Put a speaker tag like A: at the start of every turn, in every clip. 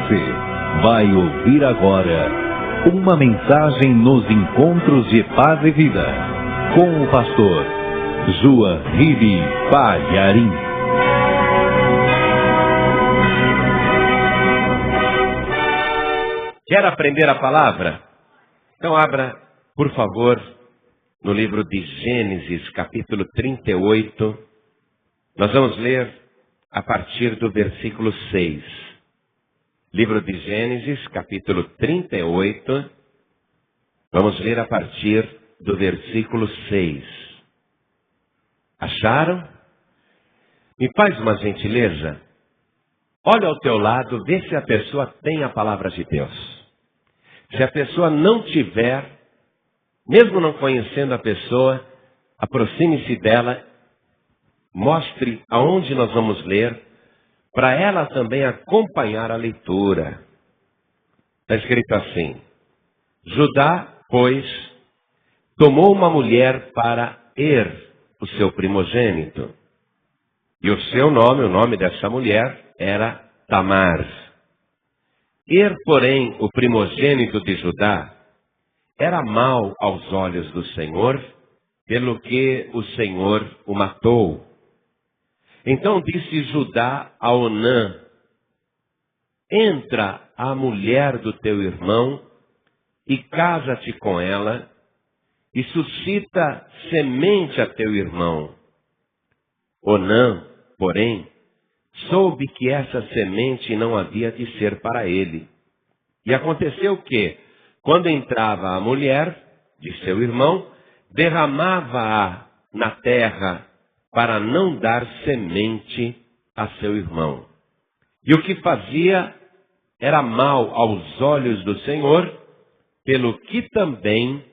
A: Você vai ouvir agora uma mensagem nos encontros de paz e vida com o pastor Juarribe Palharim.
B: Quer aprender a palavra? Então abra, por favor, no livro de Gênesis, capítulo 38. Nós vamos ler a partir do versículo 6. Livro de Gênesis, capítulo 38. Vamos ler a partir do versículo 6. Acharam? Me faz uma gentileza. Olha ao teu lado, vê se a pessoa tem a palavra de Deus. Se a pessoa não tiver, mesmo não conhecendo a pessoa, aproxime-se dela, mostre aonde nós vamos ler, para ela também acompanhar a leitura. Está escrito assim: Judá, pois, tomou uma mulher para o seu primogênito. E o seu nome, o nome dessa mulher, era Tamar. Porém, o primogênito de Judá, era mau aos olhos do Senhor, pelo que o Senhor o matou. Então disse Judá a Onã: entra a mulher do teu irmão e casa-te com ela, e suscita semente a teu irmão. Onã, porém, soube que essa semente não havia de ser para ele. E aconteceu que, quando entrava a mulher de seu irmão, derramava-a na terra para não dar semente a seu irmão. E o que fazia era mal aos olhos do Senhor, pelo que também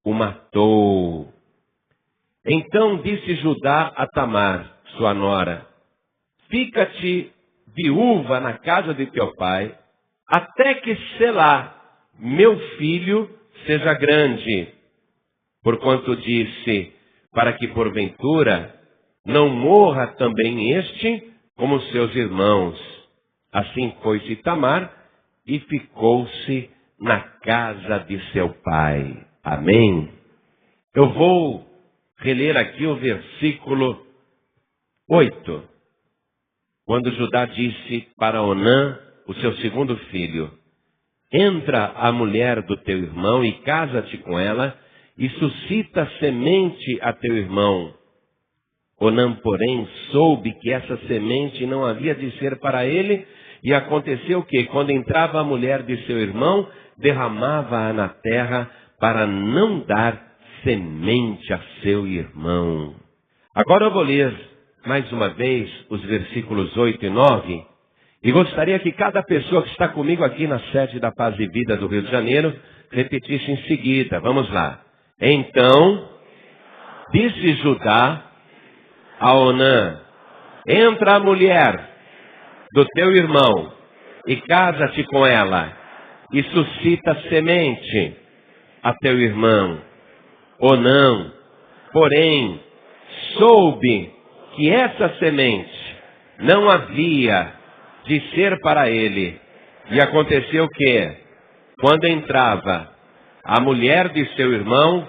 B: o matou. Então disse Judá a Tamar, sua nora: fica-te viúva na casa de teu pai, até que Selá, meu filho, seja grande. Porquanto disse, para que porventura não morra também este, como seus irmãos. Assim foi-se Tamar, e ficou-se na casa de seu pai. Amém? Eu vou reler aqui o versículo 8. Quando Judá disse para Onã, o seu segundo filho: entra a mulher do teu irmão e casa-te com ela, e suscita semente a teu irmão. Onã, porém, soube que essa semente não havia de ser para ele, e aconteceu que, quando entrava a mulher de seu irmão, derramava-a na terra para não dar semente a seu irmão. Agora eu vou ler mais uma vez os versículos 8 e 9, e gostaria que cada pessoa que está comigo aqui na sede da Paz e Vida do Rio de Janeiro repetisse em seguida. Vamos lá. Então disse Judá a Onã: entra a mulher do teu irmão e casa-te com ela, e suscita semente a teu irmão. Onã, porém, soube que essa semente não havia de ser para ele. E aconteceu que, quando entrava a mulher de seu irmão,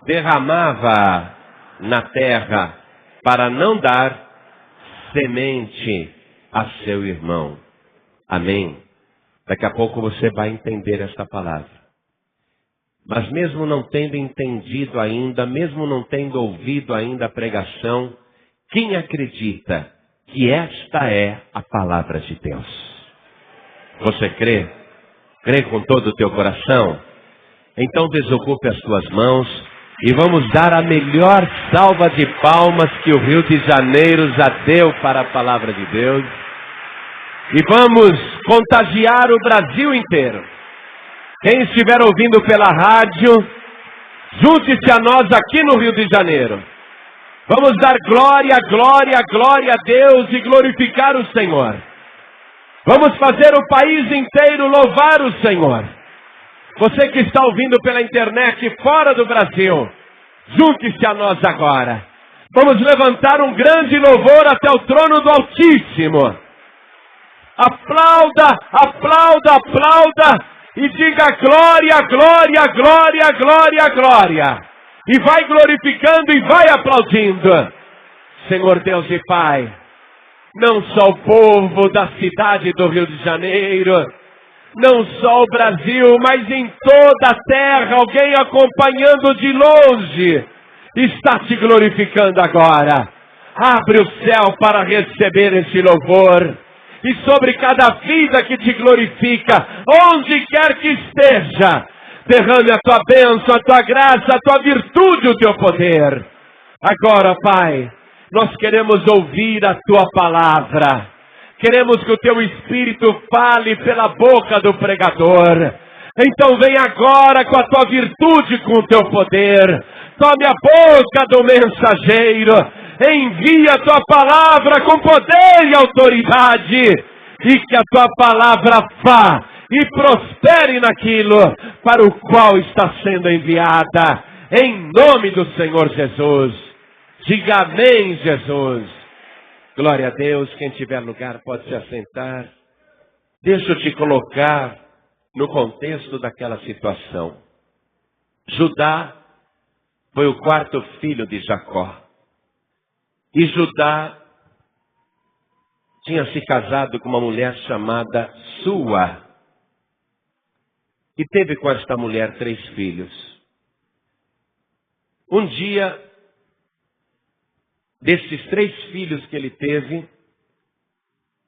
B: derramava na terra para não dar semente a seu irmão. Amém? Daqui a pouco você vai entender esta palavra. Mas mesmo não tendo entendido ainda, mesmo não tendo ouvido ainda a pregação, quem acredita que esta é a palavra de Deus? Você crê? Crê com todo o teu coração? Então desocupe as tuas mãos e vamos dar a melhor salva de palmas que o Rio de Janeiro já deu para a palavra de Deus. E vamos contagiar o Brasil inteiro. Quem estiver ouvindo pela rádio, junte-se a nós aqui no Rio de Janeiro. Vamos dar glória, glória, glória a Deus e glorificar o Senhor. Vamos fazer o país inteiro louvar o Senhor. Você que está ouvindo pela internet fora do Brasil, junte-se a nós agora. Vamos levantar um grande louvor até o trono do Altíssimo. Aplauda, aplauda, aplauda e diga glória, glória, glória, glória, glória. E vai glorificando e vai aplaudindo. Senhor Deus e Pai, não só o povo da cidade do Rio de Janeiro, não só o Brasil, mas em toda a terra, alguém acompanhando de longe, está te glorificando agora. Abre o céu para receber esse louvor. E sobre cada vida que te glorifica, onde quer que esteja, derrame a tua bênção, a tua graça, a tua virtude, o teu poder. Agora, Pai, nós queremos ouvir a tua palavra. Queremos que o teu Espírito fale pela boca do pregador. Então vem agora com a tua virtude, com o teu poder. Tome a boca do mensageiro. Envia a tua palavra com poder e autoridade. E que a tua palavra vá e prospere naquilo para o qual está sendo enviada. Em nome do Senhor Jesus. Diga amém, Jesus. Glória a Deus. Quem tiver lugar pode se assentar. Deixa eu te colocar no contexto daquela situação. Judá foi o quarto filho de Jacó. E Judá tinha se casado com uma mulher chamada Sua. E teve com esta mulher 3 filhos. Um dia, desses 3 filhos que ele teve,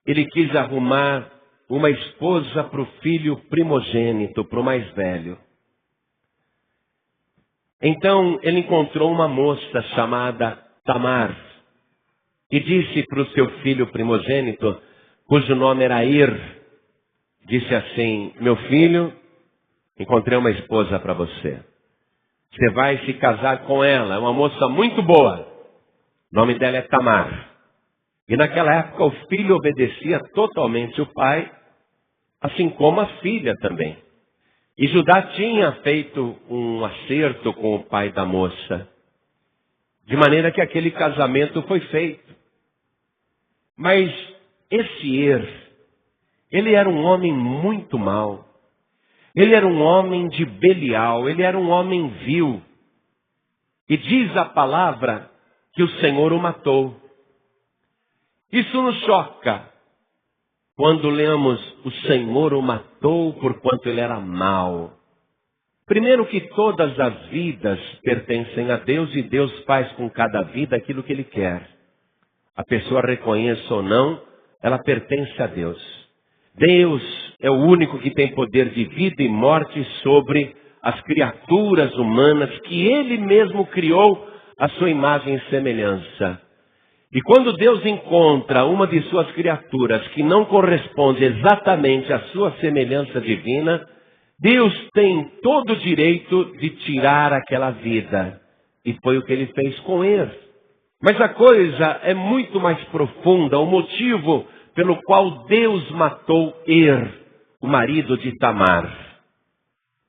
B: ele quis arrumar uma esposa para o filho primogênito, para o mais velho. Então ele encontrou uma moça chamada Tamar. E disse para o seu filho primogênito, cujo nome era Ir, disse assim: meu filho, encontrei uma esposa para você. Você vai se casar com ela, é uma moça muito boa. O nome dela é Tamar. E naquela época o filho obedecia totalmente o pai, assim como a filha também. E Judá tinha feito um acerto com o pai da moça, de maneira que aquele casamento foi feito. Mas esse ele era um homem muito mau. Ele era um homem de Belial, ele era um homem vil. E diz a palavra que o Senhor o matou. Isso nos choca quando lemos o Senhor o matou porquanto ele era mau. Primeiro que todas as vidas pertencem a Deus e Deus faz com cada vida aquilo que ele quer. A pessoa reconheça ou não, ela pertence a Deus. Deus é o único que tem poder de vida e morte sobre as criaturas humanas que Ele mesmo criou à sua imagem e semelhança. E quando Deus encontra uma de suas criaturas que não corresponde exatamente à sua semelhança divina, Deus tem todo o direito de tirar aquela vida. E foi o que Ele fez com ele. Mas a coisa é muito mais profunda, o motivo pelo qual Deus matou o marido de Tamar.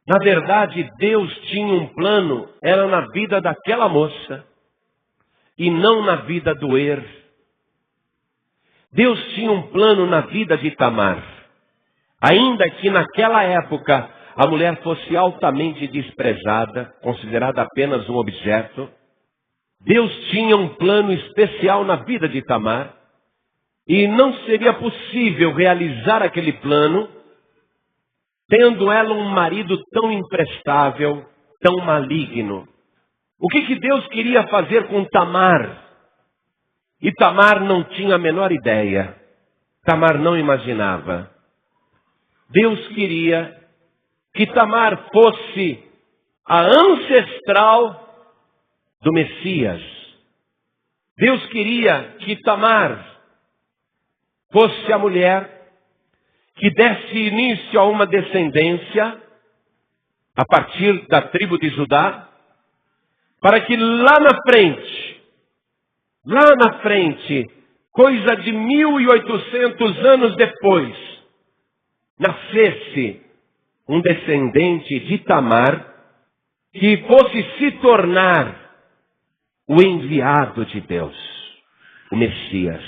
B: Na verdade, Deus tinha um plano, era na vida daquela moça, e não na vida do Deus tinha um plano na vida de Tamar. Ainda que naquela época a mulher fosse altamente desprezada, considerada apenas um objeto, Deus tinha um plano especial na vida de Tamar, e não seria possível realizar aquele plano, tendo ela um marido tão imprestável, tão maligno. O que Deus queria fazer com Tamar? E Tamar não tinha a menor ideia. Tamar não imaginava. Deus queria que Tamar fosse a ancestral do Messias. Deus queria que Tamar fosse a mulher que desse início a uma descendência a partir da tribo de Judá, para que lá na frente, coisa de 1800 anos depois, nascesse um descendente de Tamar que fosse se tornar o enviado de Deus, o Messias.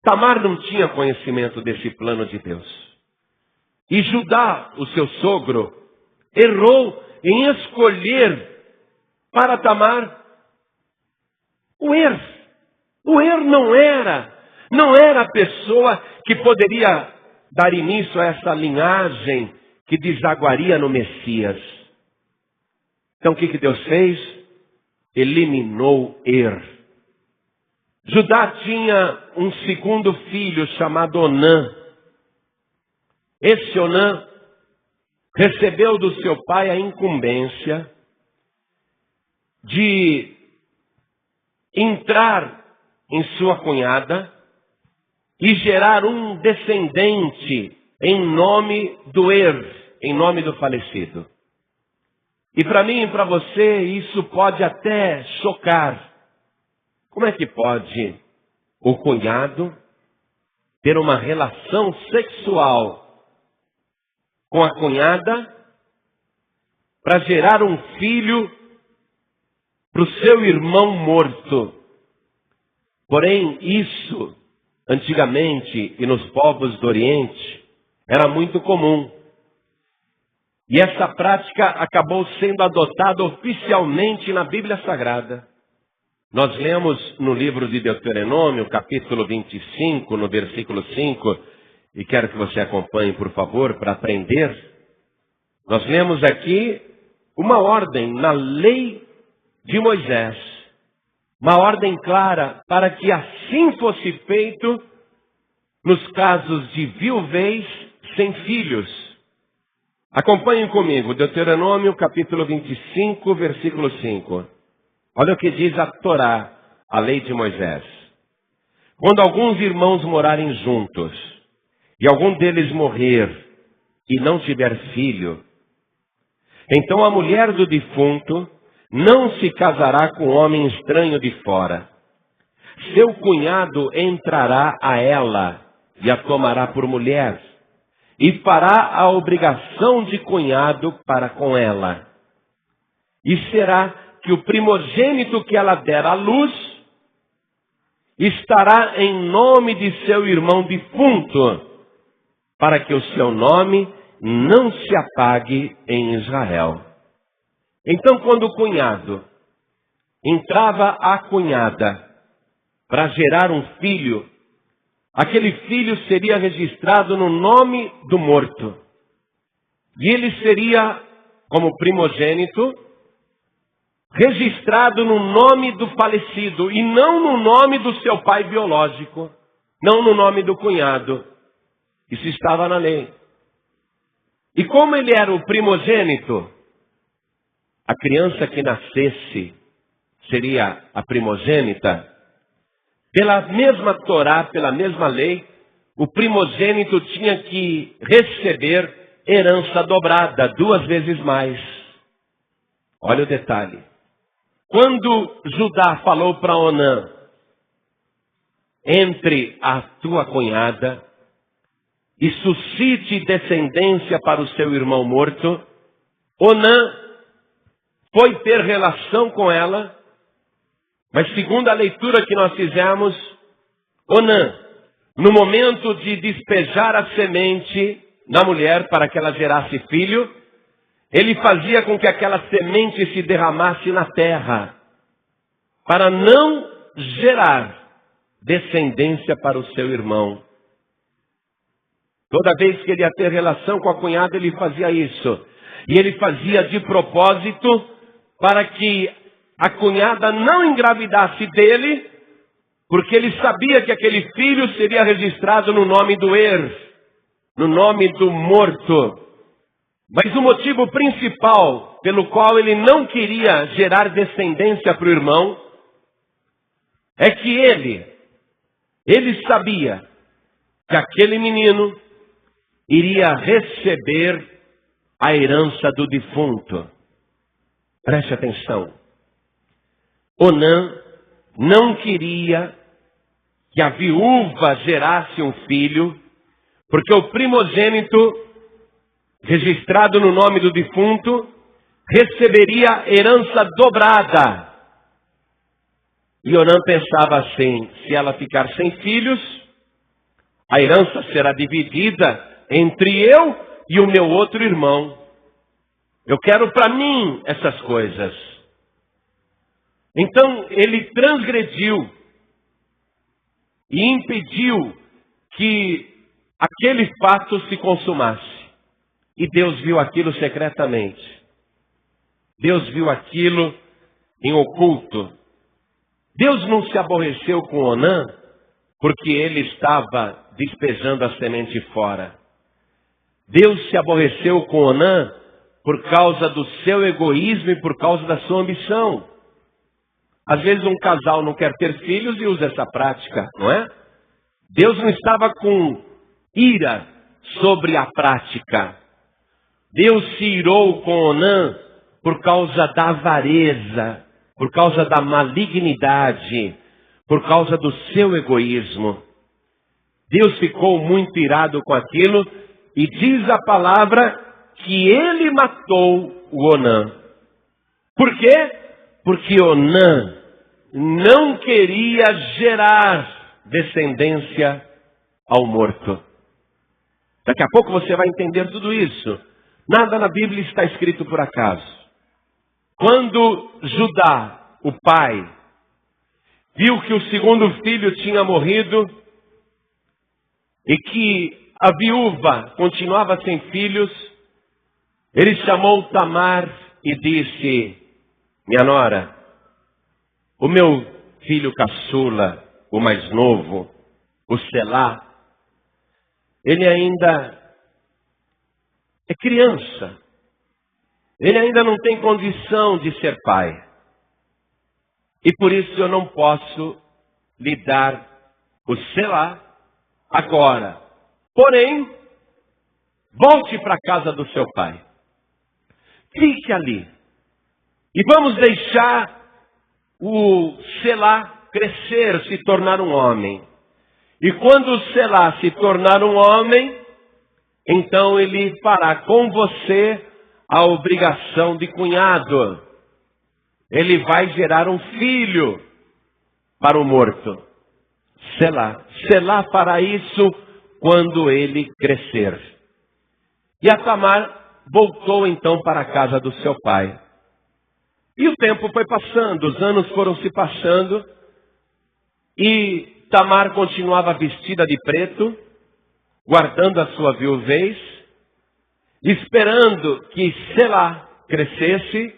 B: Tamar não tinha conhecimento desse plano de Deus. E Judá, o seu sogro, errou em escolher para Tamar o Er. O Er não era a pessoa que poderia dar início a essa linhagem que desaguaria no Messias. Então o que Deus fez? Eliminou Er. Judá tinha um segundo filho chamado Onã. Esse Onã recebeu do seu pai a incumbência de entrar em sua cunhada e gerar um descendente em nome do em nome do falecido. E para mim e para você isso pode até chocar. Como é que pode o cunhado ter uma relação sexual com a cunhada para gerar um filho para o seu irmão morto? Porém, isso, antigamente e nos povos do Oriente, era muito comum. E essa prática acabou sendo adotada oficialmente na Bíblia Sagrada. Nós lemos no livro de Deuteronômio, capítulo 25, no versículo 5, e quero que você acompanhe, por favor, para aprender. Nós lemos aqui uma ordem na lei de Moisés. Uma ordem clara para que assim fosse feito nos casos de viuvez sem filhos. Acompanhem comigo, Deuteronômio capítulo 25, versículo 5. Olha o que diz a Torá, a lei de Moisés. Quando alguns irmãos morarem juntos, e algum deles morrer e não tiver filho, então a mulher do defunto não se casará com homem estranho de fora. Seu cunhado entrará a ela e a tomará por mulher, e fará a obrigação de cunhado para com ela. E será que o primogênito que ela der à luz estará em nome de seu irmão defunto, para que o seu nome não se apague em Israel. Então, quando o cunhado entrava a cunhada para gerar um filho, aquele filho seria registrado no nome do morto. E ele seria, como primogênito, registrado no nome do falecido e não no nome do seu pai biológico, não no nome do cunhado. Isso estava na lei. E como ele era o primogênito, a criança que nascesse seria a primogênita. Pela mesma Torá, pela mesma lei, o primogênito tinha que receber herança dobrada, 2 vezes mais. Olha o detalhe. Quando Judá falou para Onã, entre a tua cunhada e suscite descendência para o seu irmão morto, Onã foi ter relação com ela, mas segundo a leitura que nós fizemos, Onã, no momento de despejar a semente na mulher para que ela gerasse filho, ele fazia com que aquela semente se derramasse na terra, para não gerar descendência para o seu irmão. Toda vez que ele ia ter relação com a cunhada, ele fazia isso. E ele fazia de propósito para que a cunhada não engravidasse dele, porque ele sabia que aquele filho seria registrado no nome do no nome do morto. Mas o motivo principal pelo qual ele não queria gerar descendência para o irmão é que ele sabia que aquele menino iria receber a herança do defunto. Preste atenção. Onã não queria que a viúva gerasse um filho, porque o primogênito registrado no nome do defunto receberia herança dobrada. E Onã pensava assim: se ela ficar sem filhos, A herança será dividida entre eu e o meu outro irmão. Eu quero para mim essas coisas. Então ele transgrediu e impediu que aquele fato se consumasse. E Deus viu aquilo secretamente. Deus viu aquilo em oculto. Deus não se aborreceu com Onã porque ele estava despejando a semente fora. Deus se aborreceu com Onã por causa do seu egoísmo e por causa da sua ambição. Às vezes um casal não quer ter filhos e usa essa prática, não é? Deus não estava com ira sobre a prática. Deus se irou com Onã por causa da avareza, por causa da malignidade, por causa do seu egoísmo. Deus ficou muito irado com aquilo e diz a palavra que ele matou o Onã. Por quê? Porque Onã não queria gerar descendência ao morto. Daqui a pouco você vai entender tudo isso. Nada na Bíblia está escrito por acaso. Quando Judá, o pai, viu que o segundo filho tinha morrido e que a viúva continuava sem filhos, ele chamou Tamar e disse: minha nora, o meu filho caçula, o mais novo, o Selá, ele ainda é criança. Ele ainda não tem condição de ser pai. E por isso eu não posso lhe dar o Selá agora. Porém, volte para a casa do seu pai. Fique ali. E vamos deixar o Selá crescer, se tornar um homem. E quando o Selá se tornar um homem, então ele fará com você a obrigação de cunhado. Ele vai gerar um filho para o morto. Selá. Selá fará isso quando ele crescer. E a Tamar voltou então para a casa do seu pai. E o tempo foi passando, os anos foram se passando, e Tamar continuava vestida de preto, guardando a sua viuvez, esperando que Selá crescesse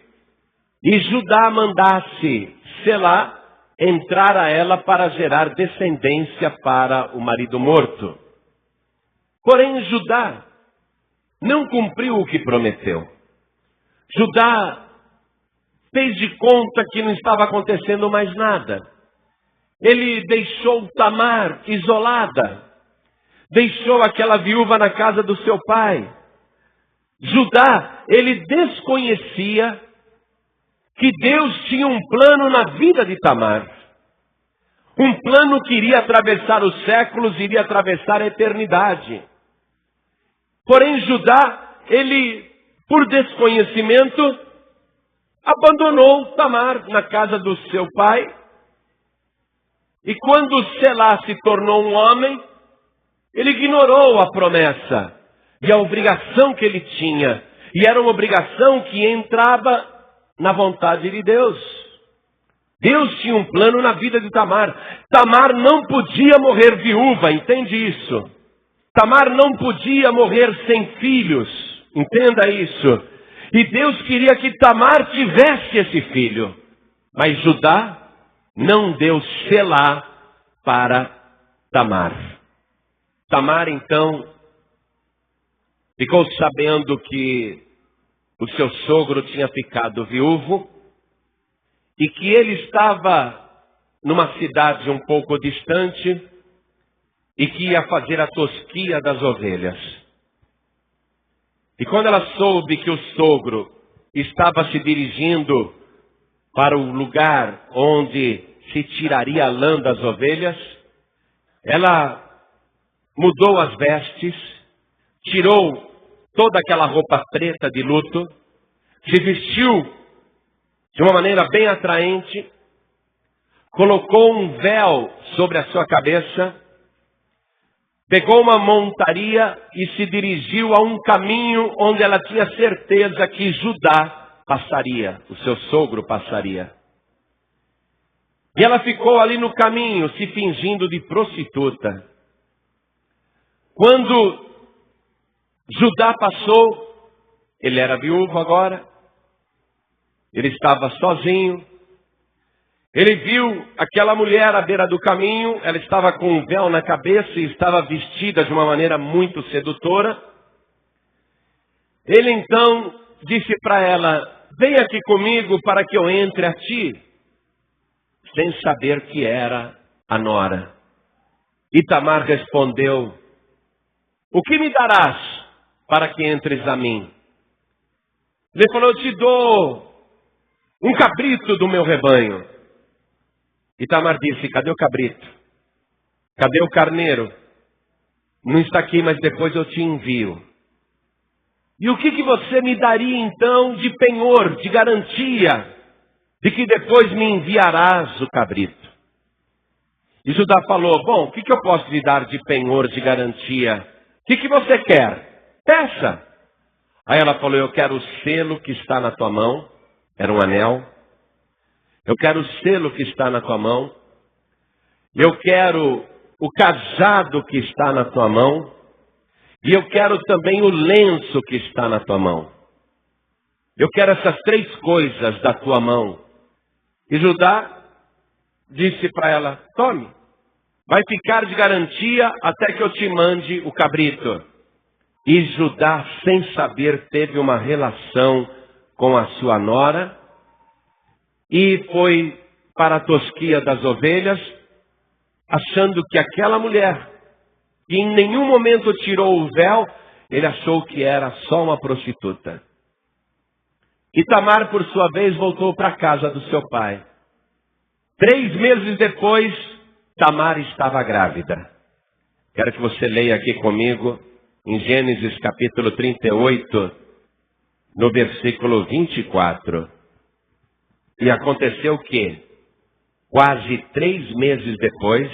B: e Judá mandasse Selá entrar a ela para gerar descendência para o marido morto. Porém, Judá não cumpriu o que prometeu. Judá fez de conta que não estava acontecendo mais nada. Ele deixou Tamar isolada. Deixou aquela viúva na casa do seu pai. Judá, ele desconhecia que Deus tinha um plano na vida de Tamar. Um plano que iria atravessar os séculos, iria atravessar a eternidade. Porém, Judá, ele, por desconhecimento, abandonou Tamar na casa do seu pai. E quando Selá se tornou um homem, ele ignorou a promessa e a obrigação que ele tinha. E era uma obrigação que entrava na vontade de Deus. Deus tinha um plano na vida de Tamar. Tamar não podia morrer viúva, entende isso? Tamar não podia morrer sem filhos, entenda isso. E Deus queria que Tamar tivesse esse filho. Mas Judá não deu Selá para Tamar. Tamar, então, ficou sabendo que o seu sogro tinha ficado viúvo e que ele estava numa cidade um pouco distante e que ia fazer a tosquia das ovelhas. E quando ela soube que o sogro estava se dirigindo para o lugar onde se tiraria a lã das ovelhas, ela mudou as vestes, tirou toda aquela roupa preta de luto, se vestiu de uma maneira bem atraente, colocou um véu sobre a sua cabeça, pegou uma montaria e se dirigiu a um caminho onde ela tinha certeza que Judá passaria, o seu sogro passaria. E ela ficou ali no caminho, se fingindo de prostituta. Quando Judá passou, ele era viúvo agora, ele estava sozinho. Ele viu aquela mulher à beira do caminho, ela estava com um véu na cabeça e estava vestida de uma maneira muito sedutora. Ele então disse para ela: vem aqui comigo para que eu entre a ti, sem saber que era a nora. E Tamar respondeu: o que me darás para que entres a mim? Ele falou: eu te dou um cabrito do meu rebanho. E Tamar disse: cadê o cabrito? Cadê o carneiro? Não está aqui, mas depois eu te envio. E o que você me daria então de penhor, de garantia, de que depois me enviarás o cabrito? E Judá falou: bom, o que eu posso lhe dar de penhor, de garantia? O que você quer? Peça. Aí ela falou: eu quero o selo que está na tua mão. Era um anel. Eu quero o selo que está na tua mão. Eu quero o cajado que está na tua mão. E eu quero também o lenço que está na tua mão. Eu quero essas 3 coisas da tua mão. E Judá disse para ela: tome. Vai ficar de garantia até que eu te mande o cabrito. E Judá, sem saber, teve uma relação com a sua nora. E foi para a tosquia das ovelhas, achando que aquela mulher, que em nenhum momento tirou o véu, ele achou que era só uma prostituta. E Tamar, por sua vez, voltou para a casa do seu pai. 3 meses depois, Tamar estava grávida. Quero que você leia aqui comigo, em Gênesis capítulo 38, no versículo 24. E aconteceu que, quase 3 meses depois,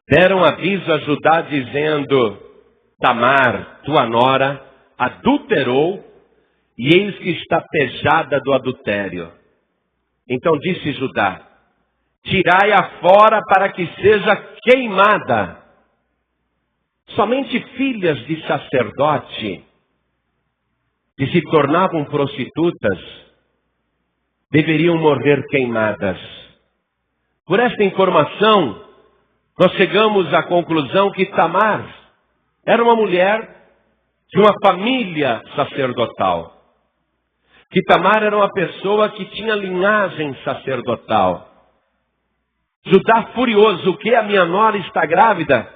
B: deram aviso a Judá dizendo: Tamar, tua nora, adulterou, e eis que está pejada do adultério. Então disse Judá: tirai-a fora para que seja queimada. Somente filhas de sacerdote, que se tornavam prostitutas, deveriam morrer queimadas. Por esta informação, nós chegamos à conclusão que Tamar era uma mulher de uma família sacerdotal. Que Tamar era uma pessoa que tinha linhagem sacerdotal. Judá furioso: o que? A minha nora está grávida?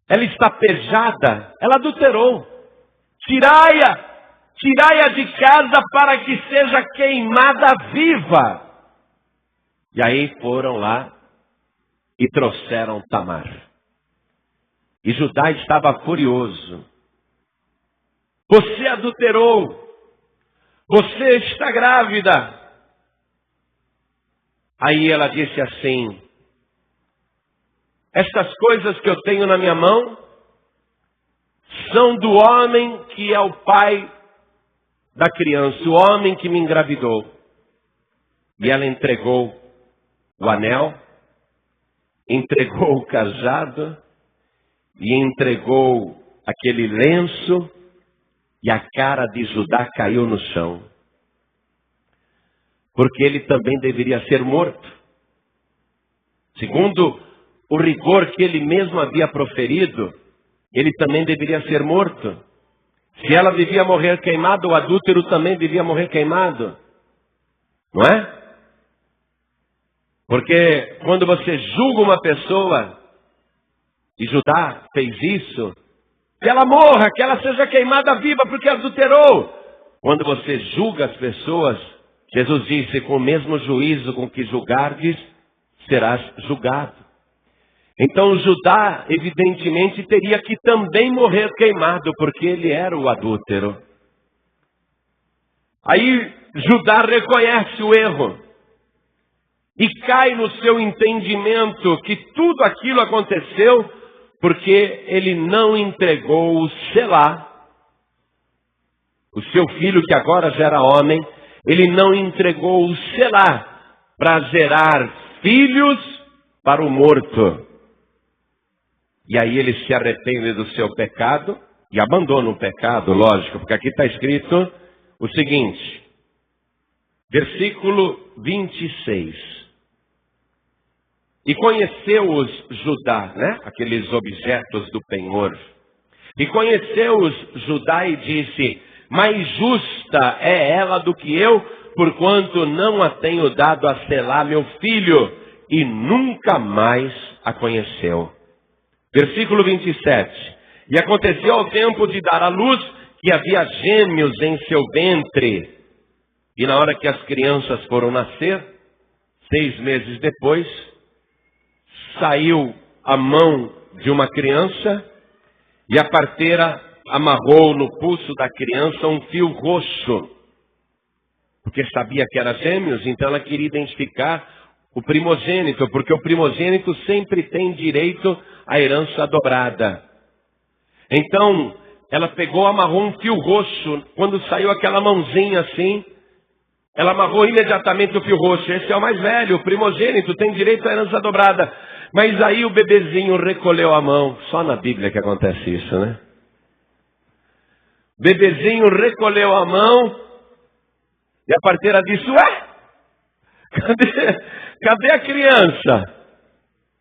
B: Ela está pejada, ela adulterou. Tirai-a de casa para que seja queimada viva. E aí foram lá e trouxeram Tamar. E Judá estava furioso. Você adulterou. Você está grávida. Aí ela disse assim: estas coisas que eu tenho na minha mão são do homem que é o pai da criança, o homem que me engravidou. E ela entregou o anel, entregou o cajado e entregou aquele lenço, e a cara de Judá caiu no chão. Porque ele também deveria ser morto. Segundo o rigor que ele mesmo havia proferido, ele também deveria ser morto. Se ela devia morrer queimada, o adúltero também devia morrer queimado. Não é? Porque quando você julga uma pessoa, e Judá fez isso, que ela morra, que ela seja queimada viva porque adulterou. Quando você julga as pessoas, Jesus disse: com o mesmo juízo com que julgardes, serás julgado. Então Judá, evidentemente, teria que também morrer queimado, porque ele era o adúltero. Aí Judá reconhece o erro e cai no seu entendimento que tudo aquilo aconteceu porque ele não entregou o Selá, o seu filho que agora já era homem, ele não entregou o Selá para gerar filhos para o morto. E aí ele se arrepende do seu pecado e abandona o pecado, lógico, porque aqui está escrito o seguinte, versículo 26. E conheceu-os Judá, né? Aqueles objetos do penhor. E conheceu-os Judá e disse, mais justa é ela do que eu, porquanto não a tenho dado a Selá, meu filho, e nunca mais a conheceu. Versículo 27. E aconteceu ao tempo de dar à luz, que havia gêmeos em seu ventre. E na hora que as crianças foram nascer, 6 meses depois, saiu a mão de uma criança, e a parteira amarrou no pulso da criança um fio roxo, porque sabia que era gêmeos, então ela queria identificar o primogênito, porque o primogênito sempre tem direito à herança dobrada. Então, ela pegou, amarrou um fio roxo, quando saiu aquela mãozinha assim, ela amarrou imediatamente o fio roxo. Esse é o mais velho, o primogênito, tem direito à herança dobrada. Mas aí o bebezinho recolheu a mão. Só na Bíblia que acontece isso, né? O bebezinho recolheu a mão e a parteira disse, ué, cadê a criança?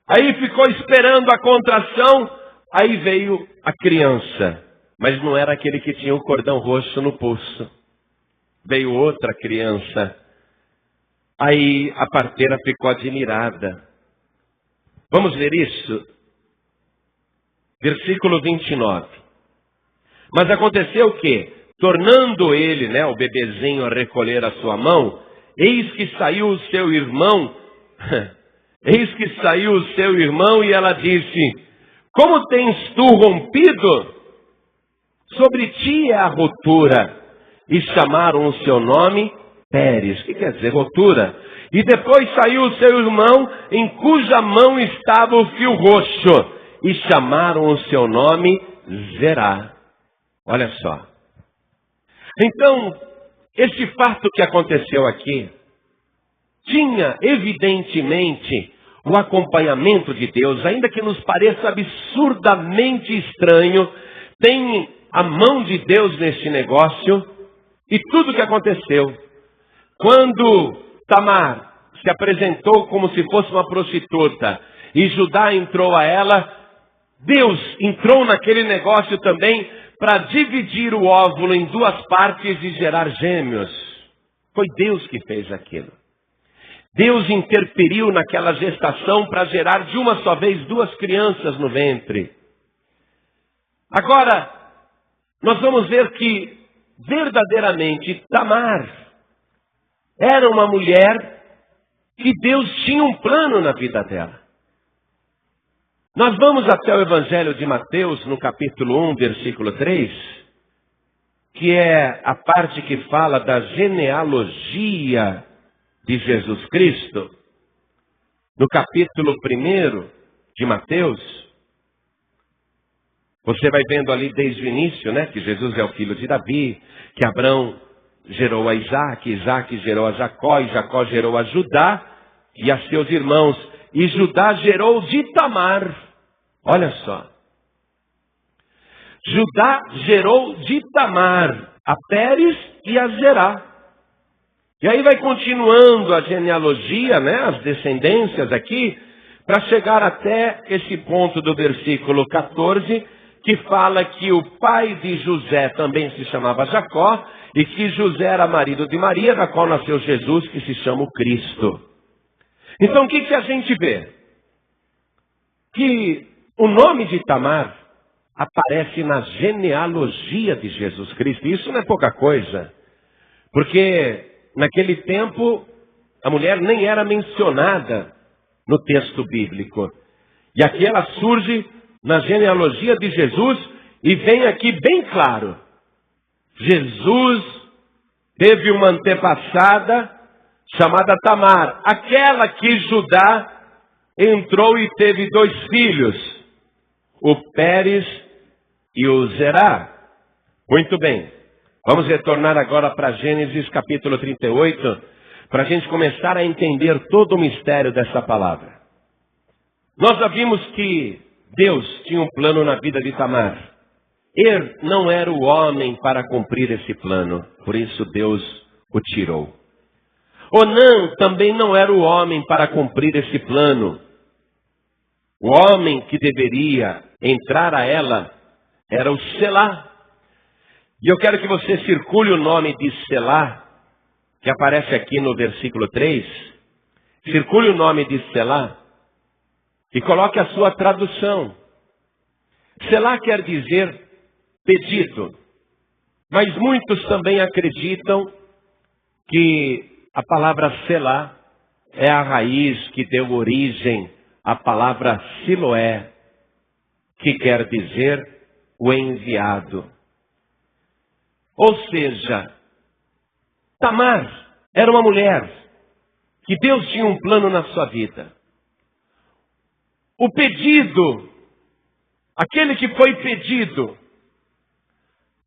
B: Aí ficou esperando a contração, aí veio a criança. Mas não era aquele que tinha o cordão roxo no pulso. Veio outra criança. Aí a parteira ficou admirada. Vamos ver isso? Versículo 29. Mas aconteceu o quê? Tornando ele, né, o bebezinho a recolher a sua mão, eis que saiu o seu irmão, e ela disse, como tens tu rompido? Sobre ti é a rotura. E chamaram o seu nome Pérez. O que quer dizer rotura? E depois saiu o seu irmão, em cuja mão estava o fio roxo. E chamaram o seu nome Zerá. Olha só. Então, esse fato que aconteceu aqui, tinha evidentemente o acompanhamento de Deus, ainda que nos pareça absurdamente estranho, tem a mão de Deus neste negócio, e tudo que aconteceu. Quando Tamar se apresentou como se fosse uma prostituta, e Judá entrou a ela, Deus entrou naquele negócio também, para dividir o óvulo em 2 partes e gerar gêmeos. Foi Deus que fez aquilo. Deus interferiu naquela gestação para gerar de uma só vez 2 crianças no ventre. Agora, nós vamos ver que verdadeiramente Tamar era uma mulher que Deus tinha um plano na vida dela. Nós vamos até o Evangelho de Mateus, no capítulo 1, versículo 3, que é a parte que fala da genealogia de Jesus Cristo. No capítulo 1 de Mateus, você vai vendo ali desde o início, né, que Jesus é o filho de Davi, que Abraão gerou a Isaac, Isaac gerou a Jacó, e Jacó gerou a Judá e a seus irmãos. E Judá gerou de Tamar. Olha só. Judá gerou de Tamar a Pérez e a Zerá. E aí vai continuando a genealogia, né, as descendências aqui, para chegar até esse ponto do versículo 14, que fala que o pai de José também se chamava Jacó, e que José era marido de Maria, da qual nasceu Jesus, que se chama o Cristo. Então o que a gente vê? Que o nome de Tamar aparece na genealogia de Jesus Cristo. Isso não é pouca coisa. Porque naquele tempo a mulher nem era mencionada no texto bíblico. E aqui ela surge na genealogia de Jesus e vem aqui bem claro. Jesus teve uma antepassada chamada Tamar, aquela que Judá entrou e teve 2 filhos. o Pérez e o Zerá. Muito bem. Vamos retornar agora para Gênesis capítulo 38, para a gente começar a entender todo o mistério dessa palavra. Nós já vimos que Deus tinha um plano na vida de Tamar. Não era o homem para cumprir esse plano, por isso Deus o tirou. Onã também não era o homem para cumprir esse plano. O homem que deveria entrar a ela era o Selá. E eu quero que você circule o nome de Selá, que aparece aqui no versículo 3. Circule o nome de Selá e coloque a sua tradução. Selá quer dizer pedido. Mas muitos também acreditam que a palavra Selá é a raiz que deu origem à palavra Siloé, que quer dizer o enviado. Ou seja, Tamar era uma mulher que Deus tinha um plano na sua vida. O pedido, aquele que foi pedido,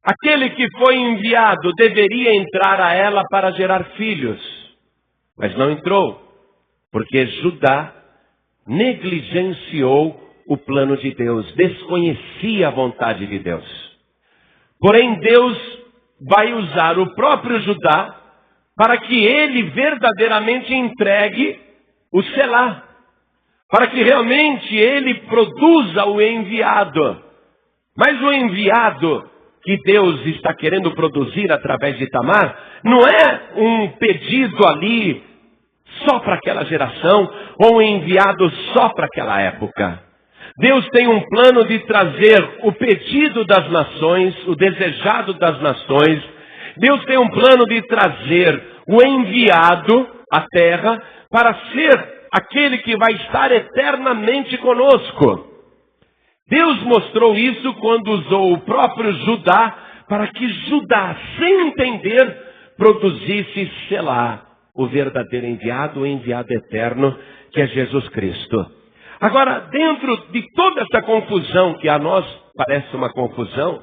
B: aquele que foi enviado deveria entrar a ela para gerar filhos, mas não entrou, porque Judá negligenciou o plano de Deus, desconhecia a vontade de Deus. Porém, Deus vai usar o próprio Judá para que ele verdadeiramente entregue o Selá, para que realmente ele produza o enviado. Mas o enviado que Deus está querendo produzir através de Tamar, não é um pedido ali só para aquela geração, ou um enviado só para aquela época. Deus tem um plano de trazer o pedido das nações, o desejado das nações. Deus tem um plano de trazer o enviado à terra para ser aquele que vai estar eternamente conosco. Deus mostrou isso quando usou o próprio Judá para que Judá, sem entender, produzisse Selá, o verdadeiro enviado, o enviado eterno, que é Jesus Cristo. Agora, dentro de toda essa confusão, que a nós parece uma confusão,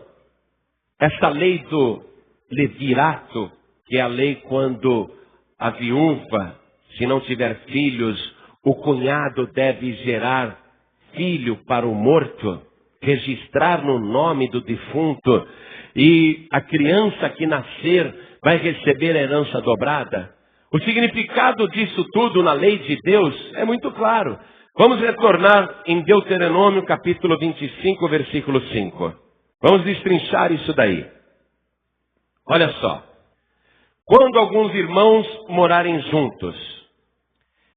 B: essa lei do levirato, que é a lei quando a viúva, se não tiver filhos, o cunhado deve gerar filho para o morto, registrar no nome do defunto, e a criança que nascer vai receber a herança dobrada. O significado disso tudo na lei de Deus é muito claro. Vamos retornar em Deuteronômio capítulo 25, versículo 5. Vamos destrinchar isso daí. Olha só. Quando alguns irmãos morarem juntos,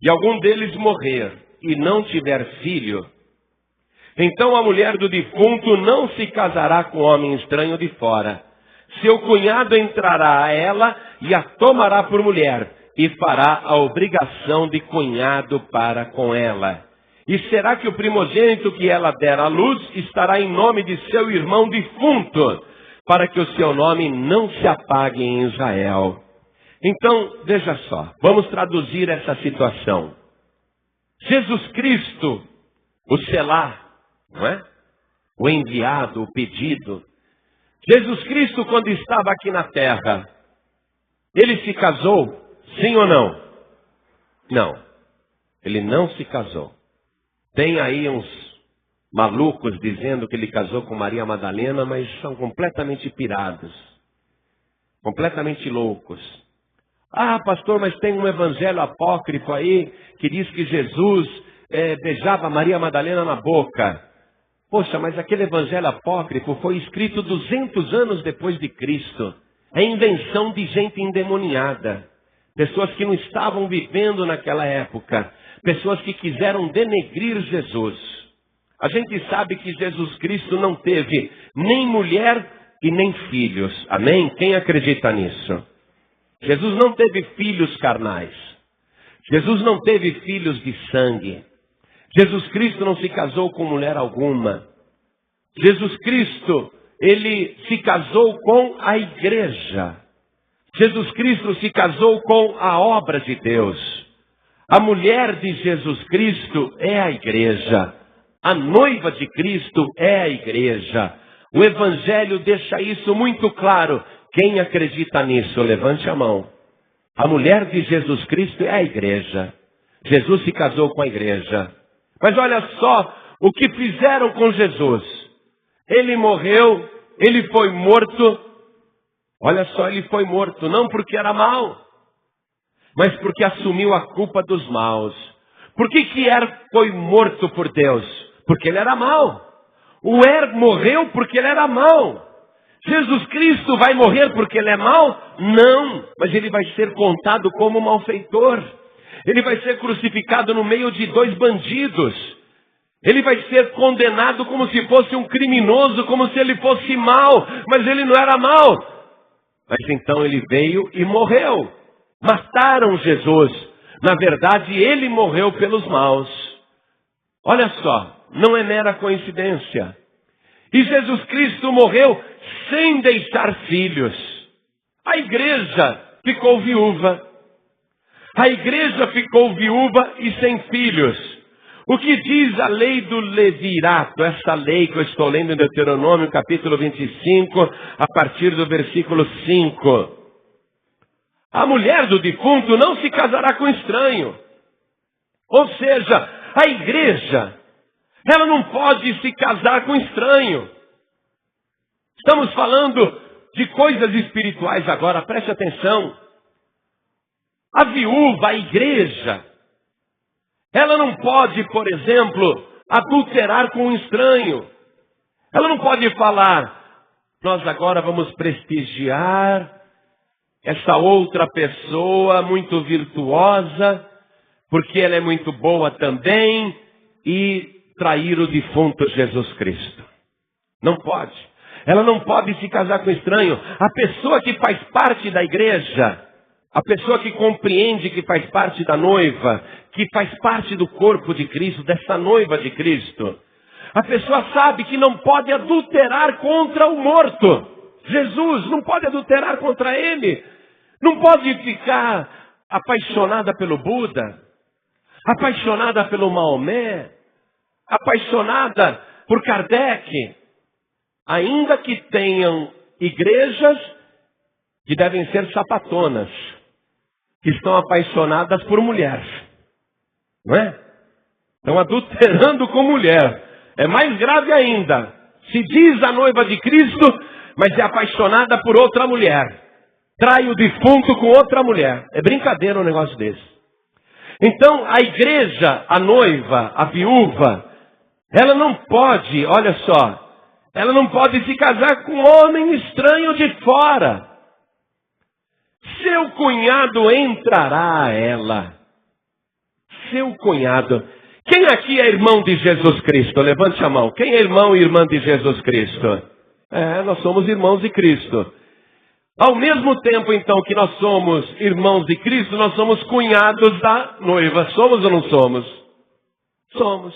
B: e algum deles morrer e não tiver filho, então a mulher do defunto não se casará com homem estranho de fora. Seu cunhado entrará a ela e a tomará por mulher, e fará a obrigação de cunhado para com ela. E será que o primogênito que ela der à luz estará em nome de seu irmão defunto, para que o seu nome não se apague em Israel. Então, veja só, vamos traduzir essa situação. Jesus Cristo, o Selá, não é? O enviado, o pedido. Jesus Cristo, quando estava aqui na terra, ele se casou, sim ou não? Não, ele não se casou. Tem aí uns malucos dizendo que ele casou com Maria Madalena, mas são completamente pirados, completamente loucos. Ah, pastor, mas tem um evangelho apócrifo aí que diz que Jesus beijava Maria Madalena na boca. Poxa, mas aquele evangelho apócrifo foi escrito 200 anos depois de Cristo. É invenção de gente endemoniada. Pessoas que não estavam vivendo naquela época. Pessoas que quiseram denegrir Jesus. A gente sabe que Jesus Cristo não teve nem mulher e nem filhos. Amém? Quem acredita nisso? Jesus não teve filhos carnais. Jesus não teve filhos de sangue. Jesus Cristo não se casou com mulher alguma. Jesus Cristo, ele se casou com a igreja. Jesus Cristo se casou com a obra de Deus. A mulher de Jesus Cristo é a igreja. A noiva de Cristo é a igreja. O Evangelho deixa isso muito claro. Quem acredita nisso, levante a mão. A mulher de Jesus Cristo é a igreja. Jesus se casou com a igreja. Mas olha só o que fizeram com Jesus. Ele morreu, ele foi morto. Olha só, ele foi morto, não porque era mau, mas porque assumiu a culpa dos maus. Por que foi morto por Deus? Porque ele era mau. O morreu porque ele era mau. Jesus Cristo vai morrer porque ele é mau? Não, mas ele vai ser contado como malfeitor. Ele vai ser crucificado no meio de 2 bandidos. Ele vai ser condenado como se fosse um criminoso, como se ele fosse mau, mas ele não era mau. Mas então ele veio e morreu. Mataram Jesus. Na verdade, ele morreu pelos maus. Olha só, não é mera coincidência. E Jesus Cristo morreu sem deixar filhos. A igreja ficou viúva. A igreja ficou viúva e sem filhos. O que diz a lei do levirato, essa lei que eu estou lendo em Deuteronômio, capítulo 25, a partir do versículo 5. A mulher do defunto não se casará com estranho. Ou seja, a igreja, ela não pode se casar com estranho. Estamos falando de coisas espirituais agora, preste atenção. A viúva, a igreja, ela não pode, por exemplo, adulterar com um estranho. Ela não pode falar, nós agora vamos prestigiar essa outra pessoa muito virtuosa, porque ela é muito boa também, e trair o defunto Jesus Cristo. Não pode. Ela não pode se casar com estranho. A pessoa que faz parte da igreja, a pessoa que compreende que faz parte da noiva, que faz parte do corpo de Cristo, dessa noiva de Cristo, a pessoa sabe que não pode adulterar contra o morto. Jesus não pode adulterar contra ele. Não pode ficar apaixonada pelo Buda, apaixonada pelo Maomé, apaixonada por Kardec. Ainda que tenham igrejas que devem ser sapatonas, que estão apaixonadas por mulher, não é? Estão adulterando com mulher. É mais grave ainda. Se diz a noiva de Cristo, mas é apaixonada por outra mulher. Trai o defunto com outra mulher. É brincadeira um negócio desse. Então, a igreja, a noiva, a viúva, ela não pode, olha só, ela não pode se casar com um homem estranho de fora. Seu cunhado entrará a ela. Seu cunhado. Quem aqui é irmão de Jesus Cristo? Levante a mão. Quem é irmão e irmã de Jesus Cristo? Nós somos irmãos de Cristo. Ao mesmo tempo, então, que nós somos irmãos de Cristo, nós somos cunhados da noiva. Somos ou não somos? Somos.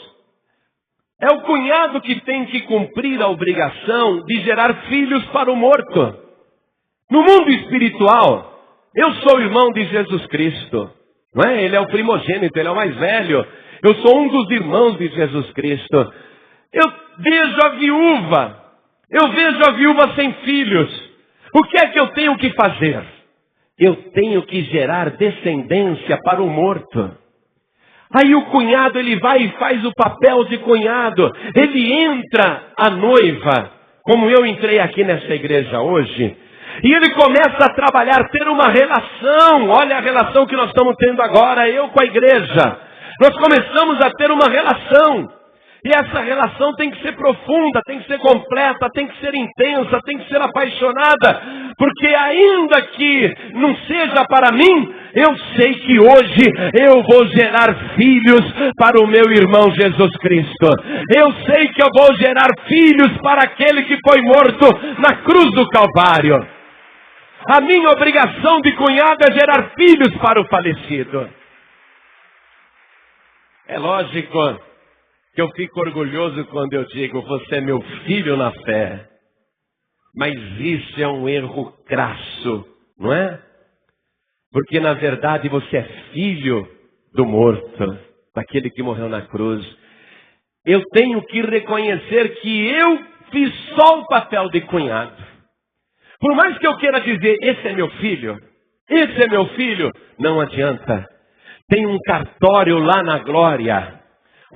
B: É o cunhado que tem que cumprir a obrigação de gerar filhos para o morto. No mundo espiritual, eu sou irmão de Jesus Cristo. Não é? Ele é o primogênito, ele é o mais velho. Eu sou um dos irmãos de Jesus Cristo. Eu vejo a viúva sem filhos. O que é que eu tenho que fazer? Eu tenho que gerar descendência para o morto. Aí o cunhado, ele vai e faz o papel de cunhado. Ele entra a noiva, como eu entrei aqui nessa igreja hoje. E ele começa a trabalhar, ter uma relação. Olha a relação que nós estamos tendo agora, eu com a igreja. Nós começamos a ter uma relação. E essa relação tem que ser profunda, tem que ser completa, tem que ser intensa, tem que ser apaixonada. Porque ainda que não seja para mim, eu sei que hoje eu vou gerar filhos para o meu irmão Jesus Cristo. Eu sei que eu vou gerar filhos para aquele que foi morto na cruz do Calvário. A minha obrigação de cunhado é gerar filhos para o falecido. É lógico que eu fico orgulhoso quando eu digo, você é meu filho na fé. Mas isso é um erro crasso, não é? Porque na verdade você é filho do morto, daquele que morreu na cruz. eu tenho que reconhecer que eu fiz só o papel de cunhado. Por mais que eu queira dizer, esse é meu filho, não adianta. Tem um cartório lá na glória,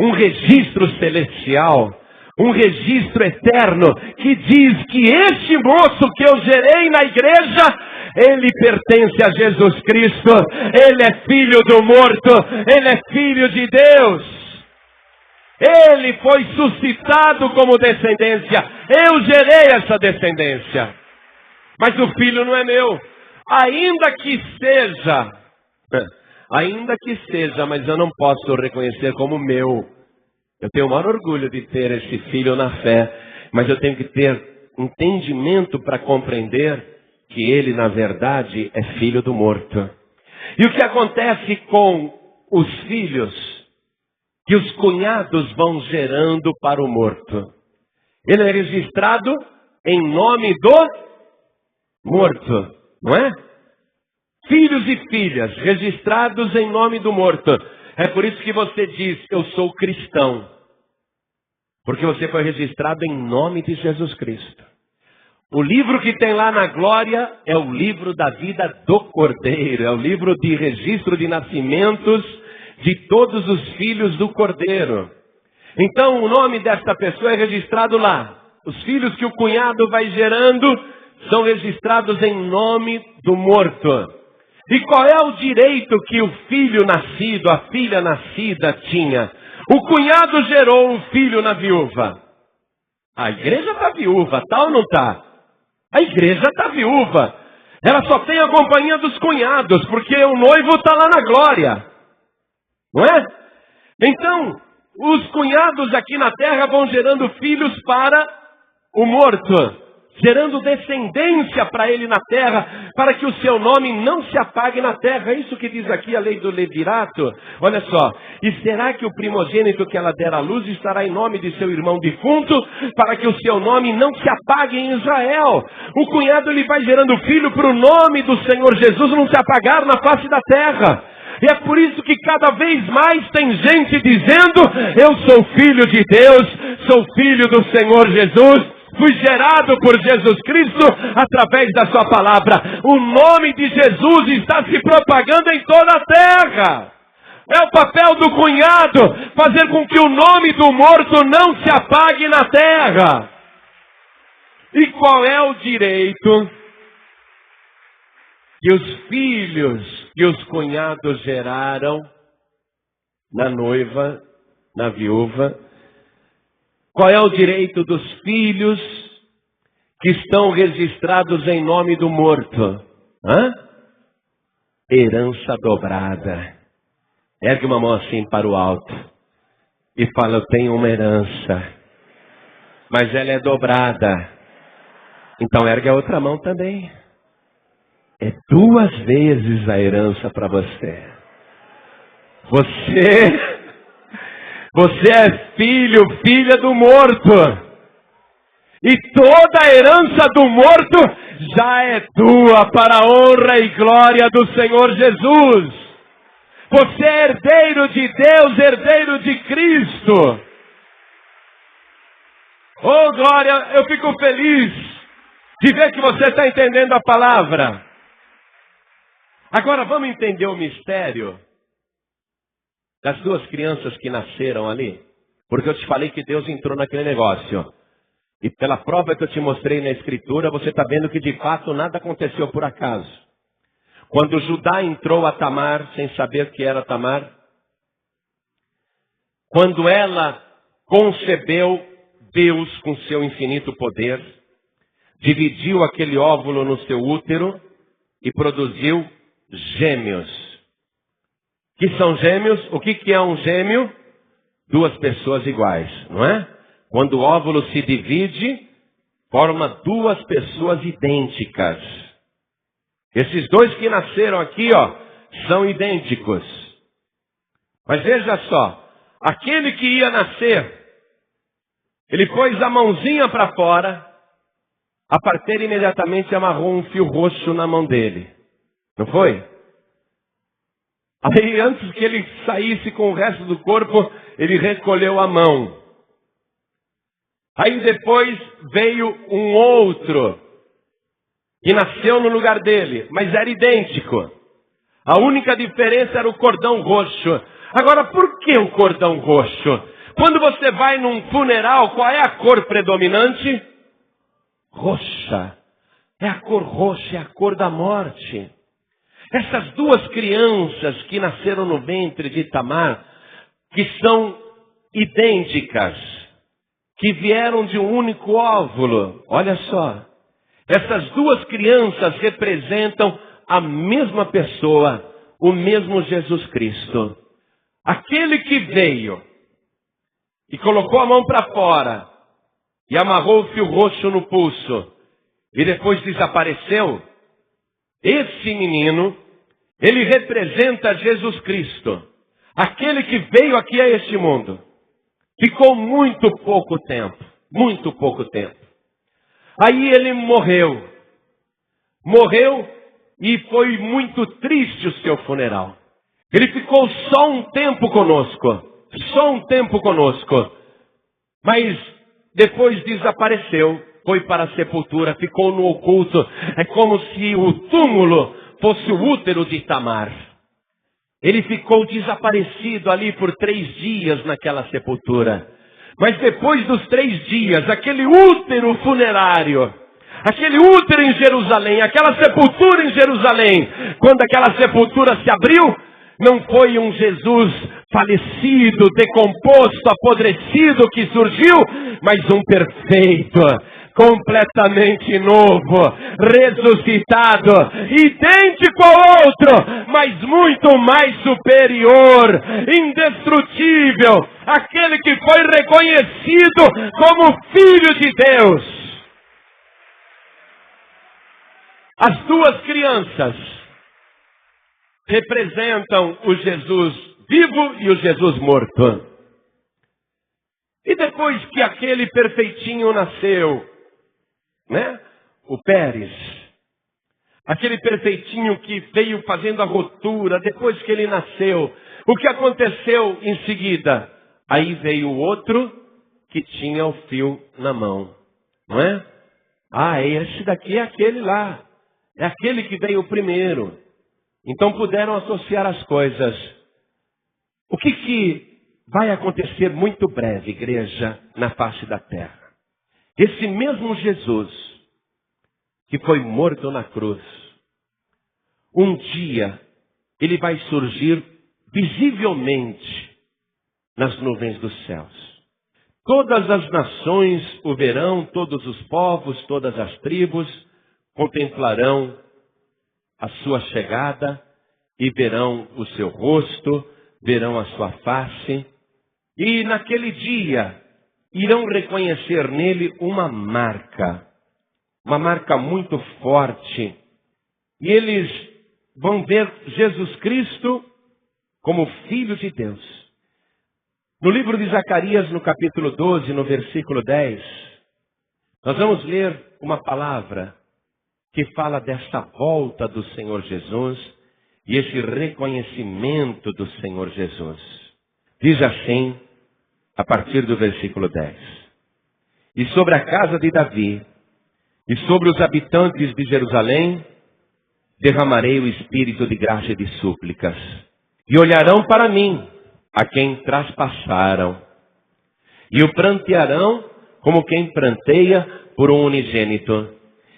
B: um registro celestial, um registro eterno, que diz que este moço que eu gerei na igreja, ele pertence a Jesus Cristo, ele é filho do morto, ele é filho de Deus. Ele foi suscitado como descendência. Eu gerei essa descendência. Mas o filho não é meu. Ainda que seja, mas eu não posso reconhecer como meu. Eu tenho o maior orgulho de ter esse filho na fé, mas eu tenho que ter entendimento para compreender que ele, na verdade, é filho do morto. E o que acontece com os filhos que os cunhados vão gerando para o morto? Ele é registrado em nome do morto, não é? Filhos e filhas registrados em nome do morto. É por isso que você diz, eu sou cristão. Porque você foi registrado em nome de Jesus Cristo. O livro que tem lá na glória é o livro da vida do Cordeiro. É o livro de registro de nascimentos de todos os filhos do Cordeiro. Então o nome desta pessoa é registrado lá. Os filhos que o cunhado vai gerando são registrados em nome do morto. E qual é o direito que o filho nascido, a filha nascida tinha? O cunhado gerou um filho na viúva. A igreja está viúva, tá ou não está? A igreja está viúva. Ela só tem a companhia dos cunhados, porque o noivo está lá na glória. Não é? Então, os cunhados aqui na terra vão gerando filhos para o morto, gerando descendência para ele na terra, para que o seu nome não se apague na terra. É isso que diz aqui a lei do levirato. Olha só, e será que o primogênito que ela der à luz estará em nome de seu irmão defunto, para que o seu nome não se apague em Israel? O cunhado ele vai gerando filho para o nome do Senhor Jesus não se apagar na face da terra. E é por isso que cada vez mais tem gente dizendo, eu sou filho de Deus, sou filho do Senhor Jesus, fui gerado por Jesus Cristo através da sua palavra. O nome de Jesus está se propagando em toda a terra. É o papel do cunhado fazer com que o nome do morto não se apague na terra. E qual é o direito que os filhos que os cunhados geraram na noiva, na viúva? Qual é o direito dos filhos que estão registrados em nome do morto? Herança dobrada. Ergue uma mão assim para o alto e fala, eu tenho uma herança, mas ela é dobrada. Então ergue a outra mão também. É 2 vezes a herança para você. Você é filho, filha do morto. E toda a herança do morto já é tua para a honra e glória do Senhor Jesus. Você é herdeiro de Deus, herdeiro de Cristo. Oh glória, eu fico feliz de ver que você está entendendo a palavra. Agora vamos entender o mistério das 2 crianças que nasceram ali. Porque eu te falei que Deus entrou naquele negócio. E pela prova que eu te mostrei na Escritura, você está vendo que de fato nada aconteceu por acaso. Quando Judá entrou a Tamar, sem saber que era Tamar, quando ela concebeu, Deus com seu infinito poder, dividiu aquele óvulo no seu útero e produziu gêmeos. Que são gêmeos? O que é um gêmeo? 2 pessoas iguais, não é? Quando o óvulo se divide, forma 2 pessoas idênticas. Esses 2 que nasceram aqui, são idênticos. Mas veja só, aquele que ia nascer, ele pôs a mãozinha para fora, a parteira imediatamente amarrou um fio roxo na mão dele. Não foi? Aí antes que ele saísse com o resto do corpo, ele recolheu a mão. Aí depois veio um outro, que nasceu no lugar dele, mas era idêntico. A única diferença era o cordão roxo. Agora, por que o cordão roxo? Quando você vai num funeral, qual é a cor predominante? Roxa. É a cor roxa, é a cor da morte. Essas duas crianças que nasceram no ventre de Tamar, que são idênticas, que vieram de um único óvulo, olha só. Essas duas crianças representam a mesma pessoa, o mesmo Jesus Cristo. Aquele que veio e colocou a mão para fora e amarrou o fio roxo no pulso e depois desapareceu, esse menino, ele representa Jesus Cristo. Aquele que veio aqui a este mundo. Ficou muito pouco tempo. Muito pouco tempo. Aí ele morreu. Morreu e foi muito triste o seu funeral. Ele ficou só um tempo conosco. Só um tempo conosco. Mas depois desapareceu. Foi para a sepultura. Ficou no oculto. É como se o túmulo fosse o útero de Tamar. Ele ficou desaparecido ali por 3 dias naquela sepultura. Mas depois dos 3 dias, aquele útero funerário, aquele útero em Jerusalém, aquela sepultura em Jerusalém, quando aquela sepultura se abriu, não foi um Jesus falecido, decomposto, apodrecido que surgiu, mas um perfeito, completamente novo, ressuscitado, idêntico ao outro, mas muito mais superior, indestrutível, aquele que foi reconhecido como Filho de Deus. As duas crianças representam o Jesus vivo e o Jesus morto. E depois que aquele perfeitinho nasceu, né? O Pérez, aquele perfeitinho que veio fazendo a rotura, depois que ele nasceu, o que aconteceu em seguida? Aí veio o outro que tinha o fio na mão, não é? Ah, esse daqui é aquele lá, é aquele que veio primeiro. Então puderam associar as coisas. O que vai acontecer muito breve, igreja, na face da terra? Esse mesmo Jesus, que foi morto na cruz, um dia, ele vai surgir visivelmente nas nuvens dos céus. Todas as nações o verão, todos os povos, todas as tribos, contemplarão a sua chegada e verão o seu rosto, verão a sua face. E naquele dia, irão reconhecer nele uma marca muito forte. E eles vão ver Jesus Cristo como Filho de Deus. No livro de Zacarias, no capítulo 12, no versículo 10, nós vamos ler uma palavra que fala desta volta do Senhor Jesus e esse reconhecimento do Senhor Jesus. Diz assim, a partir do versículo 10. E sobre a casa de Davi, e sobre os habitantes de Jerusalém, derramarei o espírito de graça e de súplicas. E olharão para mim, a quem traspassaram. E o prantearão como quem pranteia por um unigênito.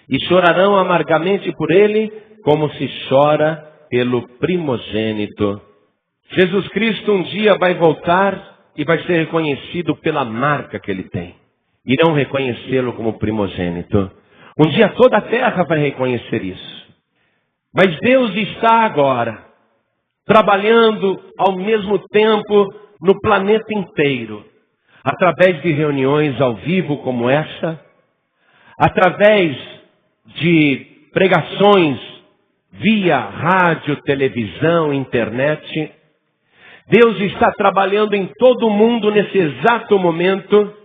B: E chorarão amargamente por ele, como se chora pelo primogênito. Jesus Cristo um dia vai voltar e vai ser reconhecido pela marca que ele tem. Irão reconhecê-lo como primogênito. Um dia toda a terra vai reconhecer isso. Mas Deus está agora trabalhando ao mesmo tempo no planeta inteiro, através de reuniões ao vivo como essa, através de pregações via rádio, televisão, internet. Deus está trabalhando em todo o mundo nesse exato momento,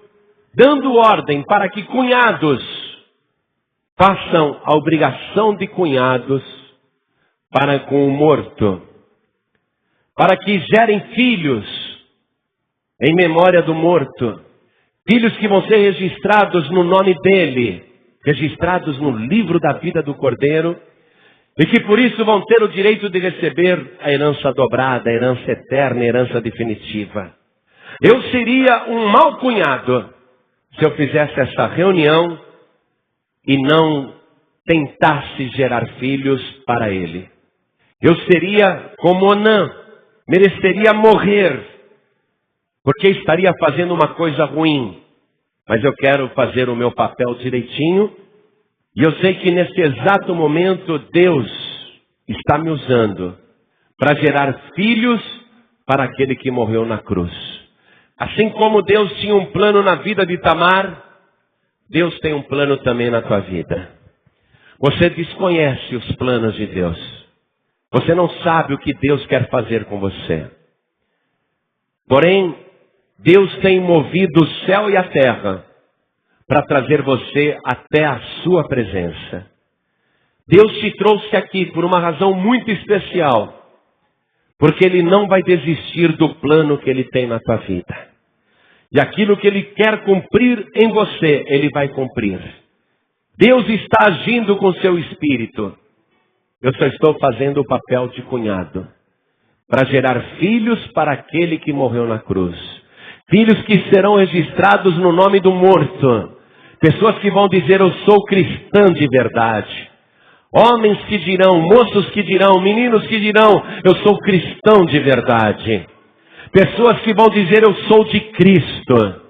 B: dando ordem para que cunhados façam a obrigação de cunhados para com o morto, para que gerem filhos em memória do morto, Filhos que vão ser registrados no nome dele, registrados no livro da vida do Cordeiro, e que por isso vão ter o direito de receber a herança dobrada, a herança eterna, a herança definitiva. Eu seria um mau cunhado se eu fizesse essa reunião e não tentasse gerar filhos para ele. Eu seria como Onã, mereceria morrer, porque estaria fazendo uma coisa ruim. Mas eu quero fazer o meu papel direitinho, e eu sei que nesse exato momento Deus está me usando para gerar filhos para aquele que morreu na cruz. Assim como Deus tinha um plano na vida de Tamar, Deus tem um plano também na tua vida. Você desconhece os planos de Deus. Você não sabe o que Deus quer fazer com você. Porém, Deus tem movido o céu e a terra para trazer você até a sua presença. Deus te trouxe aqui por uma razão muito especial, porque Ele não vai desistir do plano que Ele tem na tua vida. E aquilo que Ele quer cumprir em você, Ele vai cumprir. Deus está agindo com seu espírito. Eu só estou fazendo o papel de cunhado, para gerar filhos para aquele que morreu na cruz. Filhos que serão registrados no nome do morto. Pessoas que vão dizer, eu sou cristã de verdade. Homens que dirão, moços que dirão, meninos que dirão, eu sou cristão de verdade. Pessoas que vão dizer, eu sou de Cristo.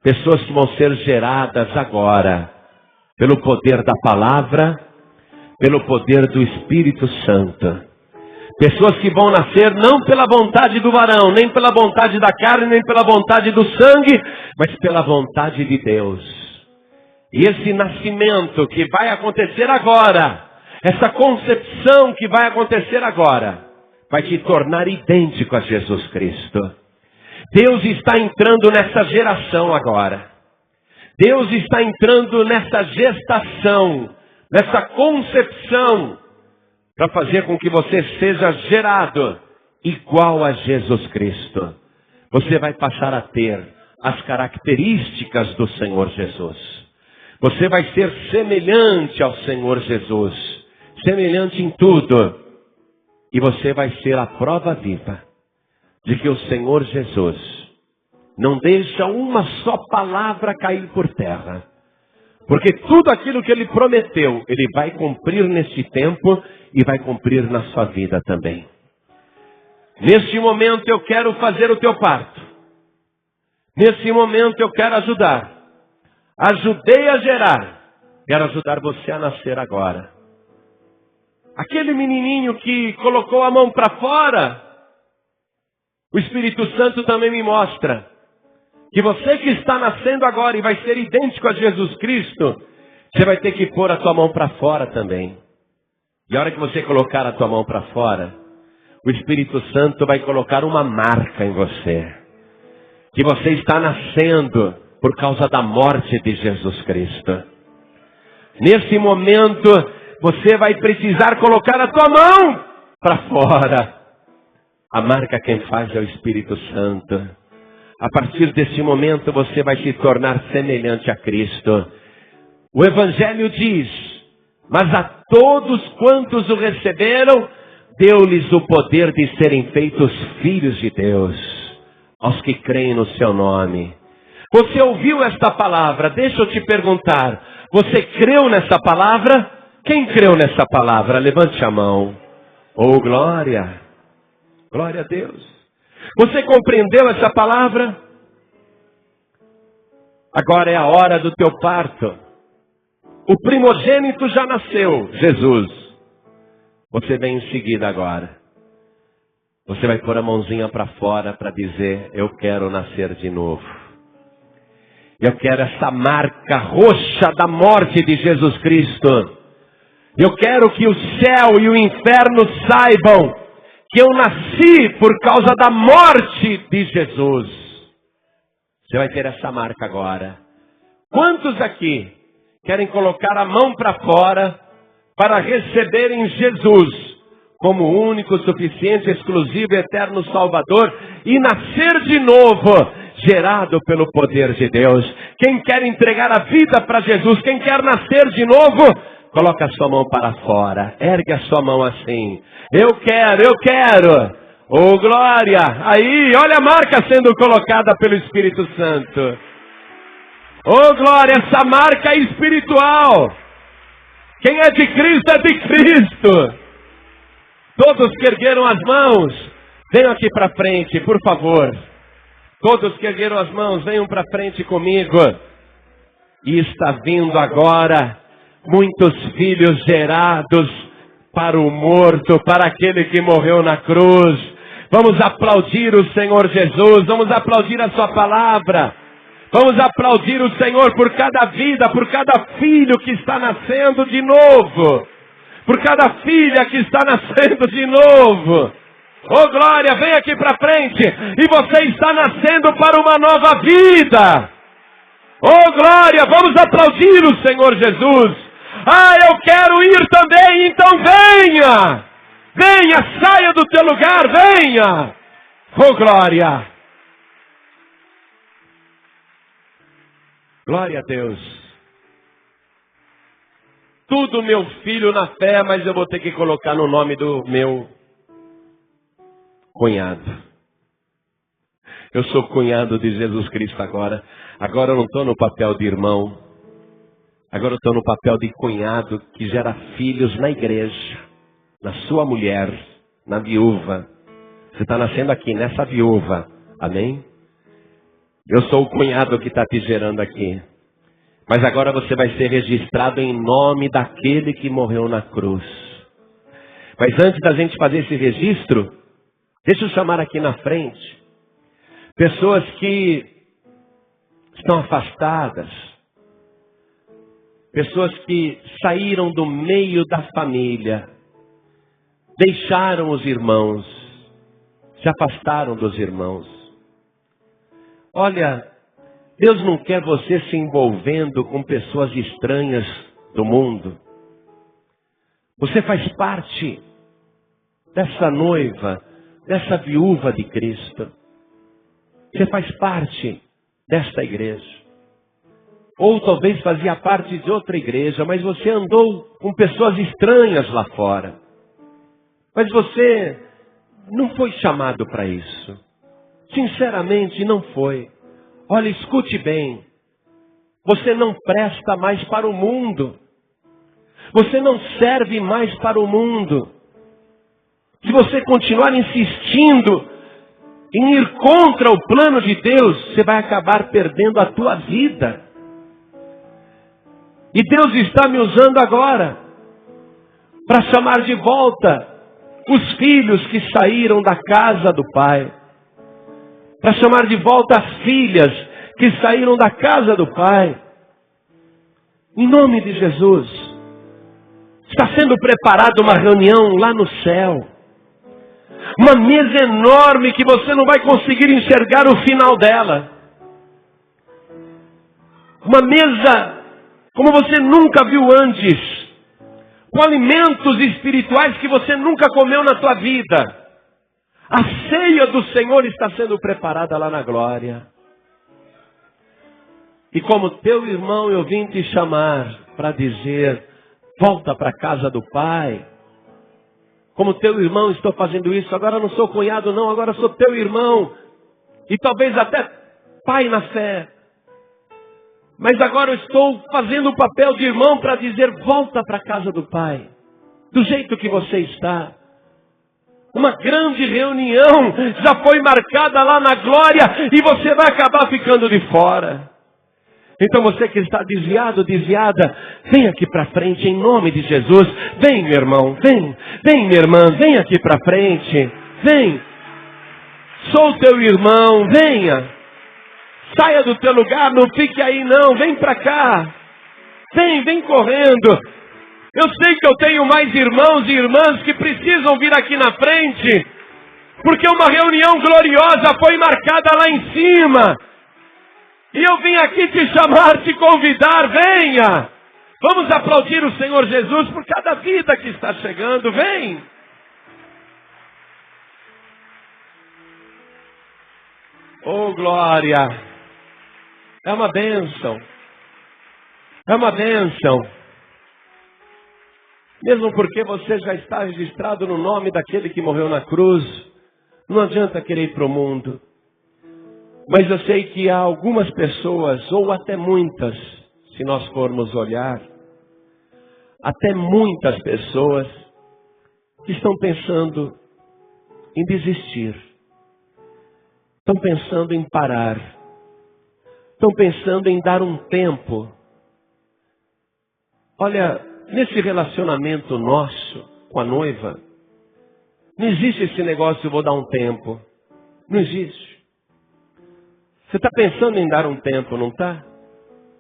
B: Pessoas que vão ser geradas agora, pelo poder da palavra, pelo poder do Espírito Santo. Pessoas que vão nascer não pela vontade do varão, nem pela vontade da carne, nem pela vontade do sangue, mas pela vontade de Deus. E esse nascimento que vai acontecer agora, essa concepção que vai acontecer agora, vai te tornar idêntico a Jesus Cristo. Deus está entrando nessa geração agora. Deus está entrando nessa gestação, nessa concepção, para fazer com que você seja gerado igual a Jesus Cristo. Você vai passar a ter as características do Senhor Jesus. Você vai ser semelhante ao Senhor Jesus, semelhante em tudo. E você vai ser a prova viva de que o Senhor Jesus não deixa uma só palavra cair por terra. Porque tudo aquilo que Ele prometeu, Ele vai cumprir neste tempo e vai cumprir na sua vida também. Neste momento eu quero fazer o teu parto. Nesse momento eu quero ajudar. Ajudei a gerar. Quero ajudar você a nascer agora. Aquele menininho que colocou a mão para fora, o Espírito Santo também me mostra que você que está nascendo agora e vai ser idêntico a Jesus Cristo, você vai ter que pôr a tua mão para fora também. E a hora que você colocar a tua mão para fora, o Espírito Santo vai colocar uma marca em você. Que você está nascendo por causa da morte de Jesus Cristo. Nesse momento, você vai precisar colocar a tua mão para fora. A marca quem faz é o Espírito Santo. A partir desse momento você vai se tornar semelhante a Cristo. O Evangelho diz, mas a todos quantos o receberam, deu-lhes o poder de serem feitos filhos de Deus, aos que creem no seu nome. Você ouviu esta palavra? Deixa eu te perguntar, você creu nessa palavra? Quem creu nessa palavra? Levante a mão. Oh, glória! Glória a Deus! Você compreendeu essa palavra? Agora é a hora do teu parto. O primogênito já nasceu, Jesus. Você vem em seguida agora. Você vai pôr a mãozinha para fora para dizer, eu quero nascer de novo. Eu quero essa marca roxa da morte de Jesus Cristo. Eu quero que o céu e o inferno saibam que eu nasci por causa da morte de Jesus. Você vai ter essa marca agora. Quantos aqui querem colocar a mão para fora para receberem Jesus como o único, suficiente, exclusivo, eterno Salvador e nascer de novo, gerado pelo poder de Deus. Quem quer entregar a vida para Jesus, quem quer nascer de novo, coloca a sua mão para fora, ergue a sua mão assim. Eu quero. Oh, glória! Aí, olha a marca sendo colocada pelo Espírito Santo. Oh, glória, essa marca é espiritual. Quem é de Cristo é de Cristo. Todos que ergueram as mãos, venham aqui para frente, por favor. Todos que ergueram as mãos, venham para frente comigo. E está vindo agora muitos filhos gerados para o morto, para aquele que morreu na cruz. Vamos aplaudir o Senhor Jesus, vamos aplaudir a sua palavra. Vamos aplaudir o Senhor por cada vida, por cada filho que está nascendo de novo. Por cada filha que está nascendo de novo. Oh, glória, vem aqui para frente. E você está nascendo para uma nova vida. Oh, glória, vamos aplaudir o Senhor Jesus. Ah, eu quero ir também, então venha. Venha, saia do teu lugar, venha. Oh, glória. Glória a Deus. Tudo, meu filho, na fé, mas eu vou ter que colocar no nome do meu cunhado. Eu sou cunhado de Jesus Cristo agora. Agora eu não estou no papel de irmão. Agora eu estou no papel de cunhado que gera filhos na igreja, na sua mulher, na viúva. Você está nascendo aqui nessa viúva. Amém? Eu sou o cunhado que está te gerando aqui. Mas agora você vai ser registrado em nome daquele que morreu na cruz. Mas antes da gente fazer esse registro, deixa eu chamar aqui na frente pessoas que estão afastadas. Pessoas que saíram do meio da família. Deixaram os irmãos. Se afastaram dos irmãos. Olha, Deus não quer você se envolvendo com pessoas estranhas do mundo. Você faz parte dessa noiva, dessa viúva de Cristo. Você faz parte desta igreja. Ou talvez fazia parte de outra igreja, mas você andou com pessoas estranhas lá fora. Mas você não foi chamado para isso. Sinceramente, não foi. Olha, escute bem. Você não presta mais para o mundo. Você não serve mais para o mundo. Se você continuar insistindo em ir contra o plano de Deus, você vai acabar perdendo a tua vida. E Deus está me usando agora para chamar de volta os filhos que saíram da casa do Pai. Para chamar de volta as filhas que saíram da casa do Pai. Em nome de Jesus. Está sendo preparada uma reunião lá no céu. Uma mesa enorme que você não vai conseguir enxergar o final dela. Uma mesa como você nunca viu antes. Com alimentos espirituais que você nunca comeu na tua vida. A ceia do Senhor está sendo preparada lá na glória. E como teu irmão eu vim te chamar para dizer, volta para a casa do Pai. Como teu irmão estou fazendo isso. Agora não sou cunhado não, agora sou teu irmão. E talvez até pai na fé. Mas agora eu estou fazendo o papel de irmão para dizer, volta para a casa do Pai. Do jeito que você está. Uma grande reunião já foi marcada lá na glória e você vai acabar ficando de fora. Então você que está desviado, desviada, vem aqui para frente em nome de Jesus. Vem, meu irmão, vem. Vem, minha irmã, vem aqui para frente. Vem. Sou teu irmão, venha. Saia do teu lugar, não fique aí não, vem para cá. Vem correndo. Eu sei que eu tenho mais irmãos e irmãs que precisam vir aqui na frente, porque uma reunião gloriosa foi marcada lá em cima. E eu vim aqui te chamar, te convidar, venha. Vamos aplaudir o Senhor Jesus por cada vida que está chegando, vem. Oh, glória! É uma bênção. É uma bênção. Mesmo porque você já está registrado no nome daquele que morreu na cruz, não adianta querer ir para o mundo. Mas eu sei que há algumas pessoas, ou até muitas, se nós formos olhar, até muitas pessoas que estão pensando em desistir. Estão pensando em parar. Estão pensando em dar um tempo. Olha, nesse relacionamento nosso com a noiva, não existe esse negócio, eu vou dar um tempo. Não existe. Você está pensando em dar um tempo, não está?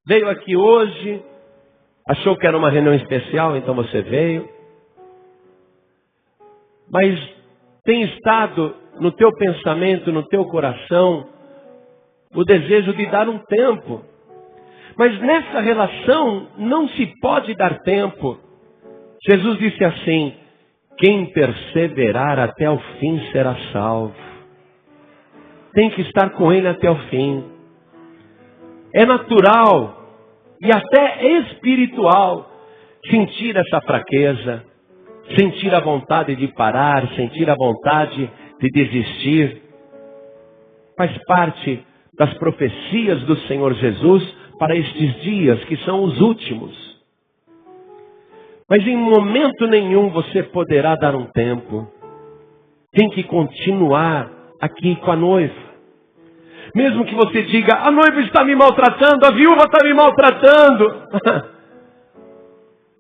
B: Veio aqui hoje, achou que era uma reunião especial, então você veio. Mas tem estado no teu pensamento, no teu coração, o desejo de dar um tempo. Mas nessa relação não se pode dar tempo. Jesus disse assim: quem perseverar até o fim será salvo. Tem que estar com ele até o fim. É natural e até espiritual sentir essa fraqueza, sentir a vontade de parar, sentir a vontade de desistir. Faz parte das profecias do Senhor Jesus para estes dias, que são os últimos. Mas em momento nenhum você poderá dar um tempo. Tem que continuar aqui com a noiva. Mesmo que você diga, a noiva está me maltratando, a viúva está me maltratando.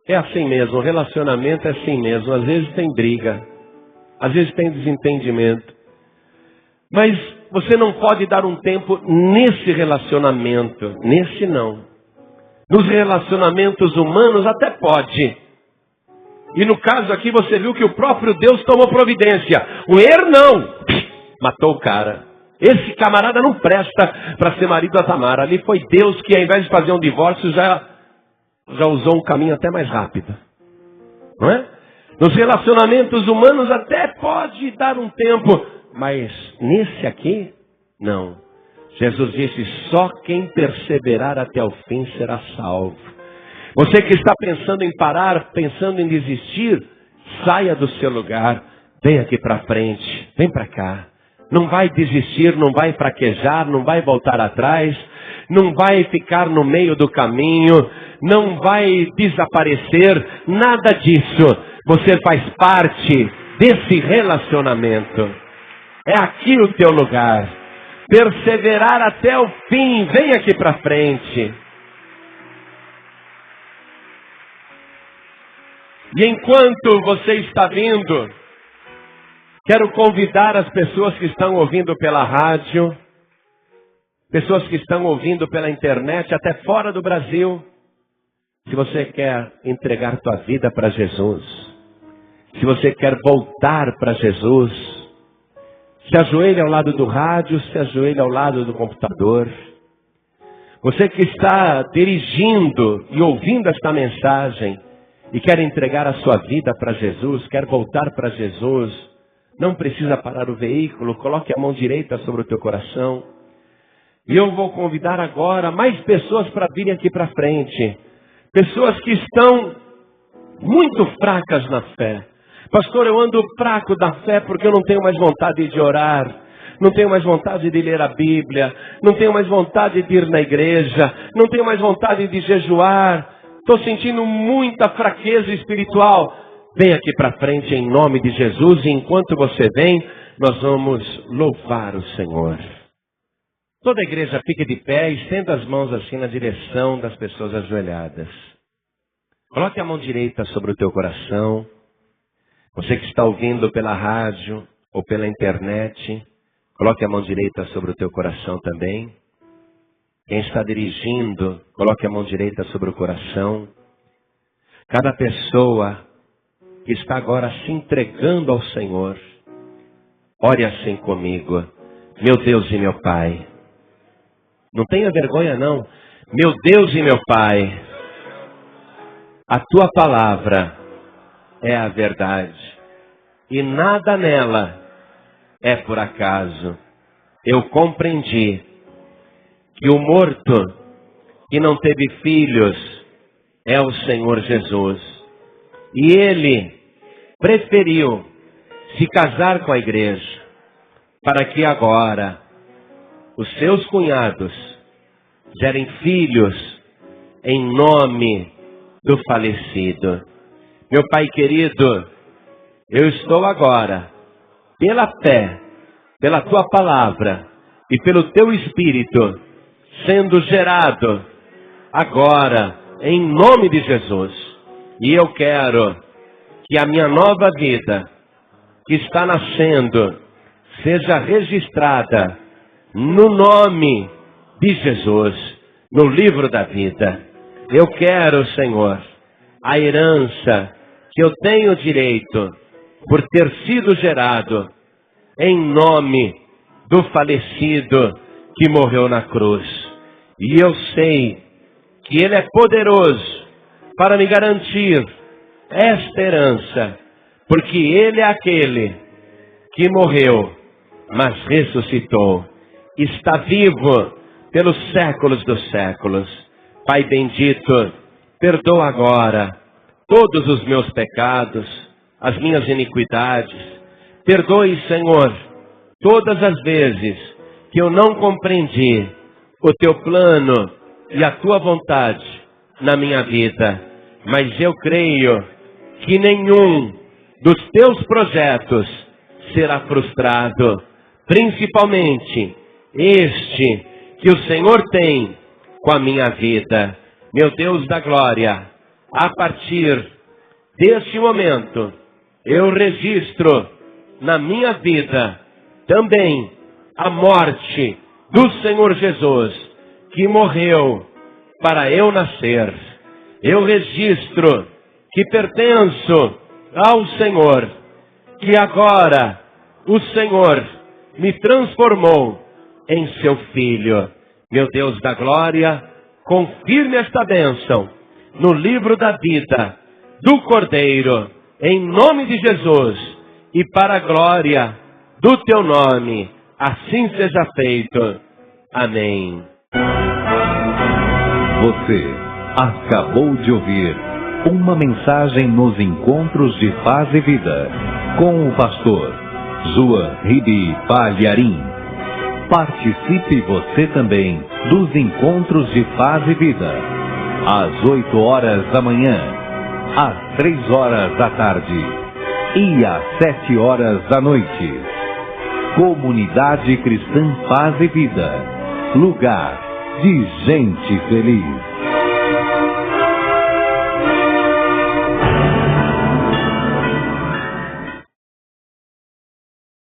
B: É assim mesmo, o relacionamento é assim mesmo. Às vezes tem briga, às vezes tem desentendimento. Mas você não pode dar um tempo nesse relacionamento, nesse não. Nos relacionamentos humanos até pode. E no caso aqui você viu que o próprio Deus tomou providência. O não, matou o cara. Esse camarada não presta para ser marido da Tamara. Ali foi Deus que, ao invés de fazer um divórcio, já usou um caminho até mais rápido. Não é? Nos relacionamentos humanos até pode dar um tempo, mas nesse aqui, não. Jesus disse, só quem perseverar até o fim será salvo. Você que está pensando em parar, pensando em desistir, saia do seu lugar, vem aqui para frente, vem para cá. Não vai desistir, não vai fraquejar, não vai voltar atrás, não vai ficar no meio do caminho, não vai desaparecer, nada disso. Você faz parte desse relacionamento. É aqui o teu lugar. Perseverar até o fim, vem aqui para frente. E enquanto você está vindo, quero convidar as pessoas que estão ouvindo pela rádio, pessoas que estão ouvindo pela internet, até fora do Brasil. Se você quer entregar tua vida para Jesus, se você quer voltar para Jesus, se ajoelhe ao lado do rádio, se ajoelhe ao lado do computador. Você que está dirigindo e ouvindo esta mensagem e quer entregar a sua vida para Jesus, quer voltar para Jesus, não precisa parar o veículo, coloque a mão direita sobre o teu coração. E eu vou convidar agora mais pessoas para virem aqui para frente. Pessoas que estão muito fracas na fé. Pastor, eu ando fraco da fé porque eu não tenho mais vontade de orar. Não tenho mais vontade de ler a Bíblia. Não tenho mais vontade de ir na igreja. Não tenho mais vontade de jejuar. Estou sentindo muita fraqueza espiritual. Vem aqui para frente em nome de Jesus. E enquanto você vem, nós vamos louvar o Senhor. Toda a igreja fique de pé e estenda as mãos assim na direção das pessoas ajoelhadas. Coloque a mão direita sobre o teu coração. Você que está ouvindo pela rádio ou pela internet, coloque a mão direita sobre o teu coração também. Quem está dirigindo, coloque a mão direita sobre o coração. Cada pessoa que está agora se entregando ao Senhor, ore assim comigo. Meu Deus e meu Pai. Não tenha vergonha não. Meu Deus e meu Pai, a tua palavra é a verdade. E nada nela é por acaso. eu compreendi que o morto que não teve filhos é o Senhor Jesus. E Ele preferiu se casar com a igreja, para que agora os seus cunhados gerem filhos em nome do falecido. Meu Pai querido, eu estou agora, pela fé, pela Tua palavra e pelo Teu Espírito, sendo gerado agora, em nome de Jesus. E eu quero que a minha nova vida, que está nascendo, seja registrada no nome de Jesus, no livro da vida. Eu quero, Senhor, a herança que eu tenho direito por ter sido gerado em nome do falecido que morreu na cruz. E eu sei que Ele é poderoso para me garantir esta herança, porque Ele é aquele que morreu, mas ressuscitou, está vivo pelos séculos dos séculos. Pai bendito, perdoa agora todos os meus pecados, as minhas iniquidades. Perdoe, Senhor, todas as vezes que eu não compreendi o Teu plano e a Tua vontade na minha vida. Mas eu creio que nenhum dos Teus projetos será frustrado, principalmente este que o Senhor tem com a minha vida. Meu Deus da glória, a partir deste momento, eu registro na minha vida também a morte do Senhor Jesus, que morreu para eu nascer. Eu registro que pertenço ao Senhor, que agora o Senhor me transformou em seu filho. Meu Deus da glória, confirme esta bênção no livro da vida do Cordeiro, em nome de Jesus, e para a glória do Teu nome, assim seja feito. Amém.
A: Você acabou de ouvir uma mensagem nos Encontros de Paz e Vida, com o pastor João Ribe Palharim. Participe você também dos Encontros de Paz e Vida, às 8 horas da manhã, às 3 horas da tarde e às 7 horas da noite. Comunidade Cristã Paz e Vida, lugar de gente feliz.